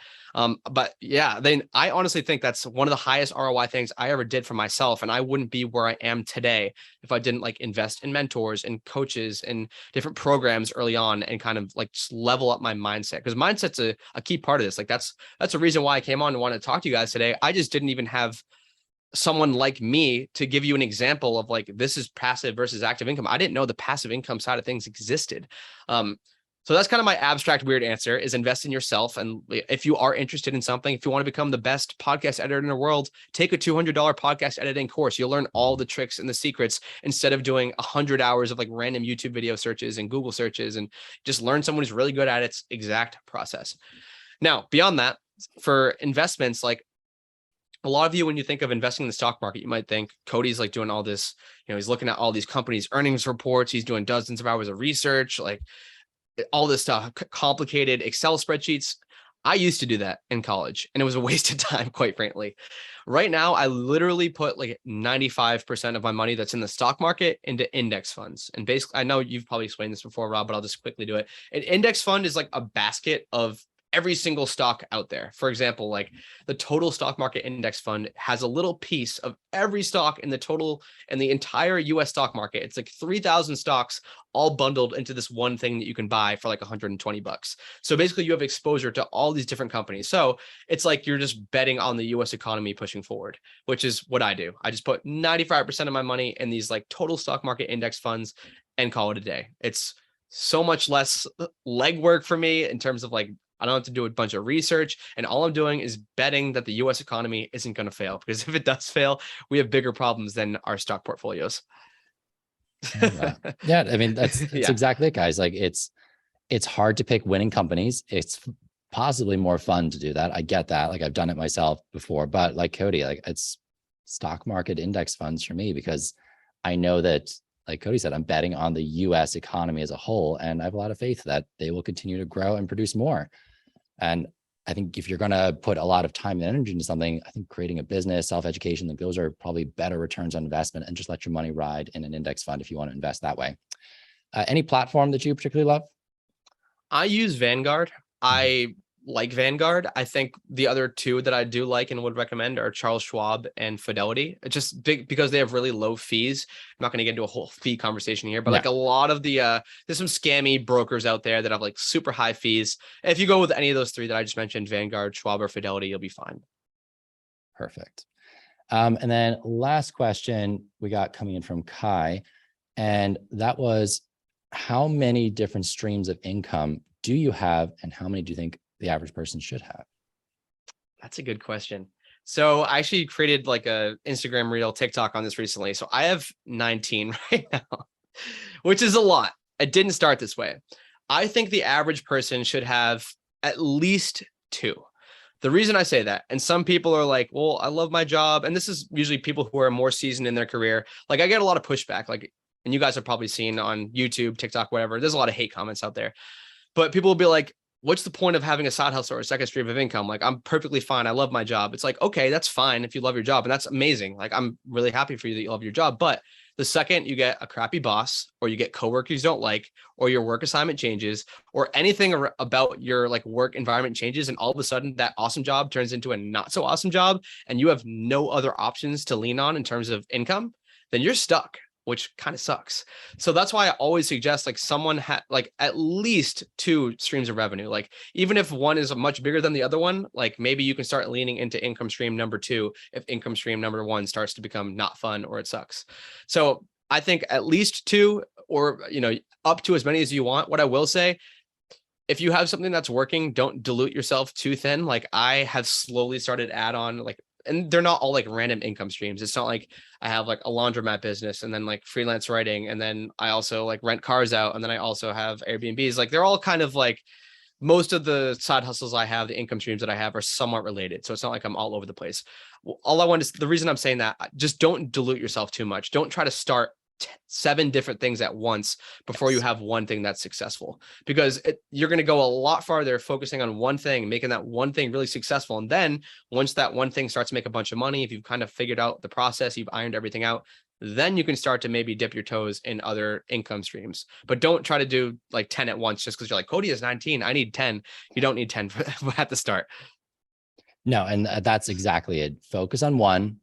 But yeah, then I honestly think that's one of the highest ROI things I ever did for myself. And I wouldn't be where I am today if I didn't like invest in mentors and coaches and different programs early on and kind of like just level up my mindset, because mindset's a key part of this. Like that's a reason why I came on and wanted to talk to you guys today. I just didn't even have someone like me to give you an example of like, this is passive versus active income. I didn't know the passive income side of things existed. So that's kind of my abstract, weird answer, is invest in yourself. And if you are interested in something, if you want to become the best podcast editor in the world, take a $200 podcast editing course. You'll learn all the tricks and the secrets instead of doing 100 hours of like random YouTube video searches and Google searches, and just learn someone who's really good at its exact process. Now, beyond that, for investments, like, a lot of you, when you think of investing in the stock market, you might think Cody's like doing all this, he's looking at all these companies' earnings reports. He's doing dozens of hours of research, like all this stuff, complicated Excel spreadsheets. I used to do that in college and it was a waste of time, quite frankly. Right now, I literally put like 95% of my money that's in the stock market into index funds. And basically, I know you've probably explained this before, Rob, but I'll just quickly do it. An index fund is like a basket of every single stock out there. For example, like the total stock market index fund has a little piece of every stock in the entire US stock market. It's like 3,000 stocks all bundled into this one thing that you can buy for like $120. So basically you have exposure to all these different companies. So it's like you're just betting on the US economy pushing forward, which is what I do. I just put 95% of my money in these like total stock market index funds and call it a day. It's so much less legwork for me in terms of like, I don't have to do a bunch of research, and all I'm doing is betting that the US economy isn't going to fail, because if it does fail, we have bigger problems than our stock portfolios. Yeah, I mean, that's exactly it, guys. Like it's hard to pick winning companies. It's possibly more fun to do that. I get that. Like I've done it myself before, but like Cody, like it's stock market index funds for me, because I know that, like Cody said, I'm betting on the US economy as a whole, and I have a lot of faith that they will continue to grow and produce more. And I think if you're going to put a lot of time and energy into something, I think creating a business, self-education, like those are probably better returns on investment, and just let your money ride in an index fund if you want to invest that way. Any platform that you particularly love? I use Vanguard. I like Vanguard. I think the other two that I do like and would recommend are Charles Schwab and Fidelity. It's just big because they have really low fees. I'm not going to get into a whole fee conversation here, but like a lot of the, there's some scammy brokers out there that have like super high fees. If you go with any of those three that I just mentioned, Vanguard, Schwab, or Fidelity, you'll be fine. Perfect. And then last question we got coming in from Kai, and that was, how many different streams of income do you have, and how many do you think the average person should have? That's a good question. So I actually created like a Instagram reel, TikTok on this recently. So I have 19 right now, which is a lot. It didn't start this way. I think the average person should have at least 2. The reason I say that, and some people are like, well, I love my job. And this is usually people who are more seasoned in their career. Like I get a lot of pushback, like, and you guys have probably seen on YouTube, TikTok, whatever. There's a lot of hate comments out there, but people will be like, what's the point of having a side hustle or a second stream of income? Like, I'm perfectly fine. I love my job. It's like, okay, that's fine if you love your job, and that's amazing. Like, I'm really happy for you that you love your job. But the second you get a crappy boss, or you get coworkers you don't like, or your work assignment changes, or anything about your like work environment changes, and all of a sudden that awesome job turns into a not so awesome job, and you have no other options to lean on in terms of income, then you're stuck, which kind of sucks. So that's why I always suggest like someone had like at least 2 streams of revenue. Like even if one is much bigger than the other one, like maybe you can start leaning into income stream number 2 if income stream number 1 starts to become not fun or it sucks. So I think at least 2, or up to as many as you want. What I will say, if you have something that's working, don't dilute yourself too thin. Like I have slowly started add on like, and they're not all like random income streams. It's not like I have like a laundromat business and then like freelance writing. And then I also like rent cars out. And then I also have Airbnbs. Like they're all kind of like, most of the side hustles I have, the income streams that I have are somewhat related. So it's not like I'm all over the place. All I want is, the reason I'm saying that, just don't dilute yourself too much. Don't try to start 7 different things at once before you have one thing that's successful, because you're going to go a lot farther focusing on one thing, making that one thing really successful. And then once that one thing starts to make a bunch of money, if you've kind of figured out the process, you've ironed everything out, then you can start to maybe dip your toes in other income streams. But don't try to do like 10 at once just because you're like, Cody is 19, I need 10. You don't need 10 at the start. No, and that's exactly it. Focus on one,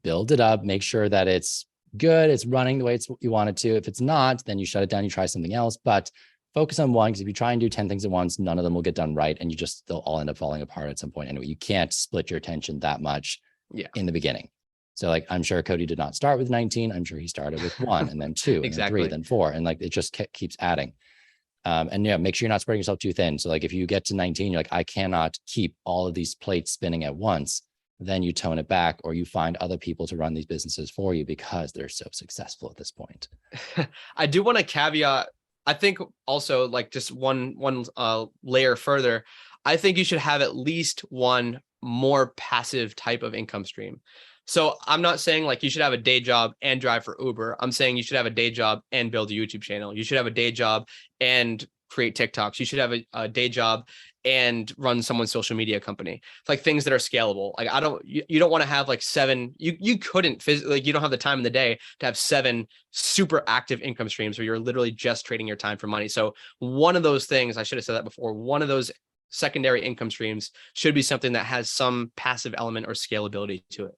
build it up, make sure that it's good, it's running the way you want it to. If it's not, then you shut it down, you try something else, but focus on one, because if you try and do 10 things at once, none of them will get done right. And they'll all end up falling apart at some point. Anyway, you can't split your attention that much in the beginning. So like, I'm sure Cody did not start with 19. I'm sure he started with 1 and then 2 and exactly. then 3, then 4. And like, it just keeps adding. And make sure you're not spreading yourself too thin. So like, if you get to 19, you're like, I cannot keep all of these plates spinning at once. Then you tone it back, or you find other people to run these businesses for you because they're so successful at this point. I do want to caveat, I think also like just one layer further, I think you should have at least one more passive type of income stream. So I'm not saying like you should have a day job and drive for Uber. I'm saying you should have a day job and build a YouTube channel. You should have a day job and create TikToks. You should have a day job and run someone's social media company. It's like things that are scalable. Like you don't want to have like 7, you couldn't physically, like you don't have the time in the day to have 7 super active income streams where you're literally just trading your time for money. So one of those things, I should have said that before, one of those secondary income streams should be something that has some passive element or scalability to it.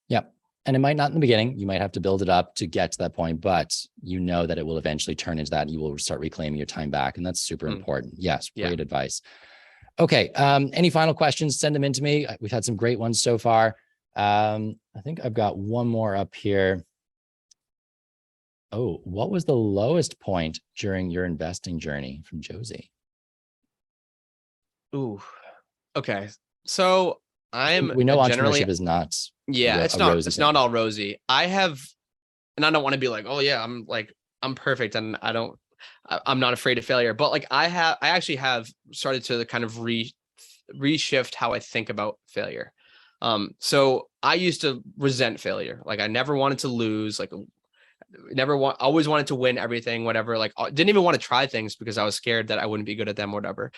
Yep. And it might not in the beginning, you might have to build it up to get to that point, but you know that it will eventually turn into that and you will start reclaiming your time back. And that's super important. Yes. Great advice. Okay. Any final questions? Send them in to me. We've had some great ones so far. I think I've got one more up here. Oh, what was the lowest point during your investing journey, from Josie? Ooh, okay. So we know entrepreneurship is not. Yeah, it's not all rosy. I have, and I don't want to be like, oh yeah, I'm perfect and I'm not afraid of failure, but like I actually have started to kind of reshift how I think about failure. So I used to resent failure. Like I never wanted to lose, like always wanted to win everything, whatever. Like didn't even want to try things because I was scared that I wouldn't be good at them, whatever.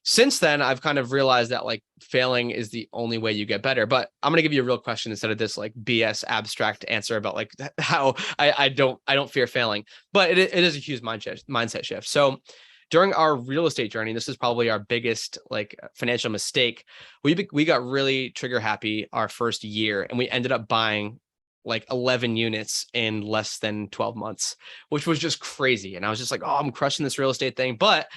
Since then, I've kind of realized that like failing is the only way you get better. But I'm going to give you a real question instead of this like BS abstract answer about like how I don't fear failing, but it is a huge mindset shift. So during our real estate journey, this is probably our biggest like financial mistake. We got really trigger happy our first year, and we ended up buying like 11 units in less than 12 months, which was just crazy. And I was just like, oh, I'm crushing this real estate thing. But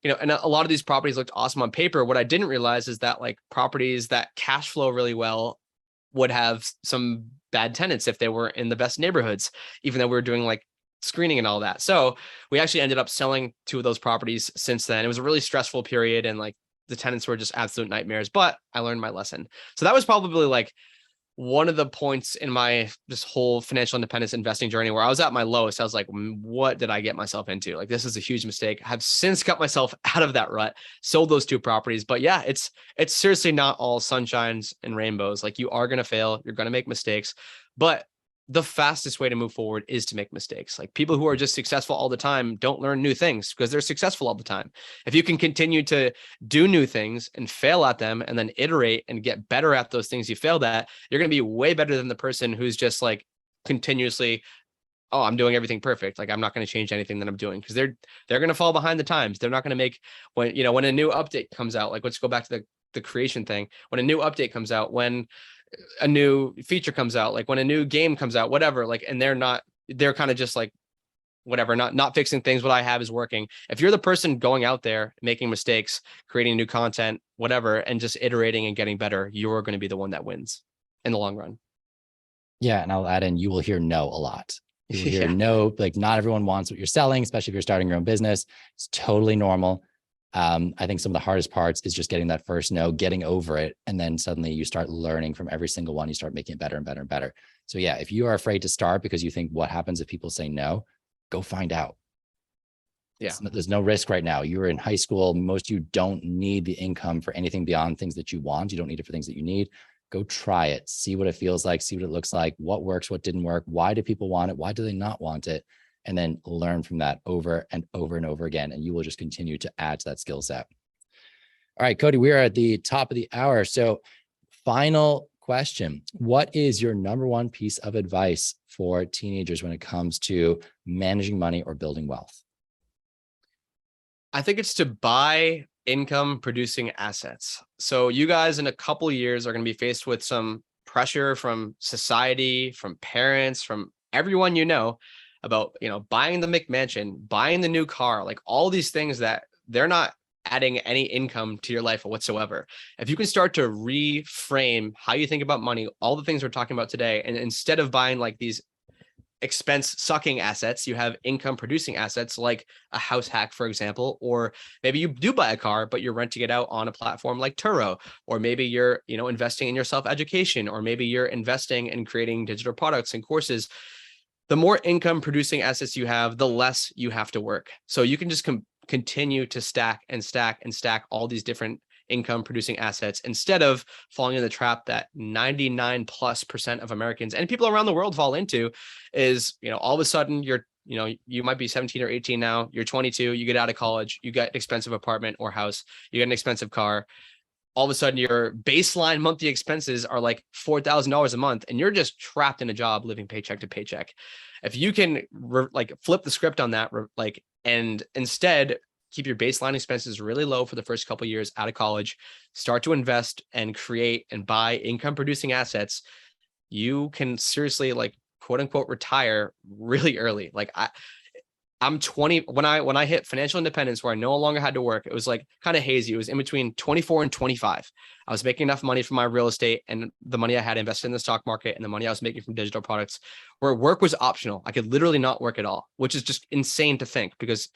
and a lot of these properties looked awesome on paper. What I didn't realize is that like properties that cash flow really well would have some bad tenants if they were in the best neighborhoods, even though we were doing like screening and all that. So we actually ended up selling 2 of those properties since then. It was a really stressful period and like the tenants were just absolute nightmares, but I learned my lesson. So that was probably like one of the points in my this whole financial independence investing journey where I was at my lowest. I was like, what did I get myself into? Like, this is a huge mistake. I have since got myself out of that rut, sold those 2 properties. But yeah, it's seriously not all sunshines and rainbows. Like you are going to fail. You're going to make mistakes, but the fastest way to move forward is to make mistakes. Like people who are just successful all the time don't learn new things because they're successful all the time. If you can continue to do new things and fail at them and then iterate and get better at those things you failed at, you're going to be way better than the person who's just like continuously, oh, I'm doing everything perfect. Like I'm not going to change anything that I'm doing, because they're going to fall behind the times. They're not going to make when a new update comes out, like let's go back to the creation thing. When a new update comes out, when a new feature comes out, like when a new game comes out, whatever, like, and they're kind of just like, whatever, not fixing things. What I have is working. If you're the person going out there, making mistakes, creating new content, whatever, and just iterating and getting better, you're going to be the one that wins in the long run. Yeah. And I'll add in, you will hear no a lot. You will hear Yeah. no, like not everyone wants what you're selling, especially if you're starting your own business. It's totally normal. I think some of the hardest parts is just getting that first no, getting over it. And then suddenly you start learning from every single one. You start making it better and better and better. So yeah, if you are afraid to start because you think what happens if people say no, go find out. Yeah. There's no risk right now. You're in high school. Most of you don't need the income for anything beyond things that you want. You don't need it for things that you need. Go try it. See what it feels like. See what it looks like. What works, what didn't work. Why do people want it? Why do they not want it? And then learn from that over and over and over again. And you will just continue to add to that skill set. All right, Cody, we are at the top of the hour. So final question. What is your number one piece of advice for teenagers when it comes to managing money or building wealth? I think it's to buy income producing assets. So you guys in a couple of years are going to be faced with some pressure from society, from parents, from everyone you know about, buying the McMansion, buying the new car, like all these things that they're not adding any income to your life whatsoever. If you can start to reframe how you think about money, all the things we're talking about today, and instead of buying like these expense sucking assets, you have income producing assets like a house hack, for example, or maybe you do buy a car, but you're renting it out on a platform like Turo, or maybe you're, investing in your self-education, or maybe you're investing in creating digital products and courses. The more income producing assets you have, the less you have to work. So you can just continue to stack and stack and stack all these different income producing assets instead of falling in the trap that 99+% of Americans and people around the world fall into is, all of a sudden you might be 17 or 18 now, you're 22, you get out of college, you get an expensive apartment or house, you get an expensive car. All of a sudden your baseline monthly expenses are like $4,000 a month and you're just trapped in a job living paycheck to paycheck. If you can flip the script on that, and instead keep your baseline expenses really low for the first couple of years out of college, start to invest and create and buy income producing assets, you can seriously quote unquote retire really early. I'm 20 when I hit financial independence where I no longer had to work. It was kind of hazy. It was in between 24 and 25. I was making enough money from my real estate and the money I had invested in the stock market and the money I was making from digital products where work was optional. I could literally not work at all, which is just insane to think because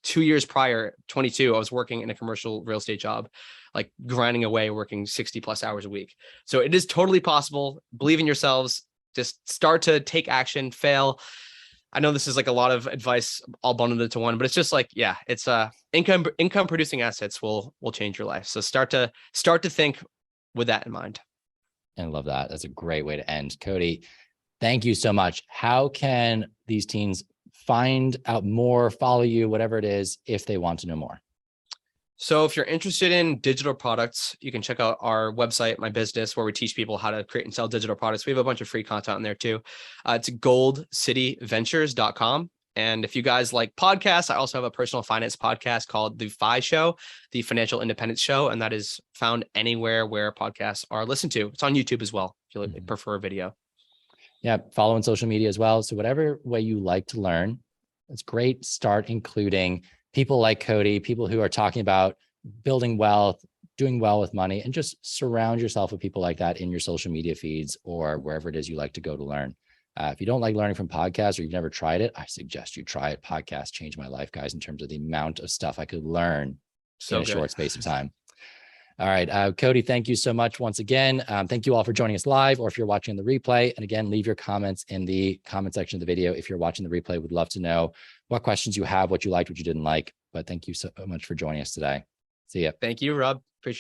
2 years prior, 22, I was working in a commercial real estate job, grinding away, working 60+ hours a week. So it is totally possible. Believe in yourselves. Just start to take action, fail. I know this is a lot of advice all bundled into one, but it's just it's income producing assets will change your life. So start to think with that in mind. And I love that. That's a great way to end. Cody, thank you so much. How can these teens find out more, follow you, whatever it is, if they want to know more? So if you're interested in digital products, you can check out our website, my business, where we teach people how to create and sell digital products. We have a bunch of free content on there too. It's goldcityventures.com. And if you guys like podcasts, I also have a personal finance podcast called The FI Show, the Financial Independence Show. And that is found anywhere where podcasts are listened to. It's on YouTube as well, if you prefer video. Yeah, follow on social media as well. So whatever way you like to learn, it's great. Start including people like Cody, people who are talking about building wealth, doing well with money, and just surround yourself with people like that in your social media feeds or wherever it is you like to go to learn. If you don't like learning from podcasts or you've never tried it, I suggest you try it. Podcasts changed my life, guys, in terms of the amount of stuff I could learn in a short space of time. All right, Cody, thank you so much once again. Thank you all for joining us live, or if you're watching the replay. And again, leave your comments in the comment section of the video. If you're watching the replay, we'd love to know what questions you have, what you liked, what you didn't like. But thank you so much for joining us today. See ya. Thank you, Rob. Appreciate it.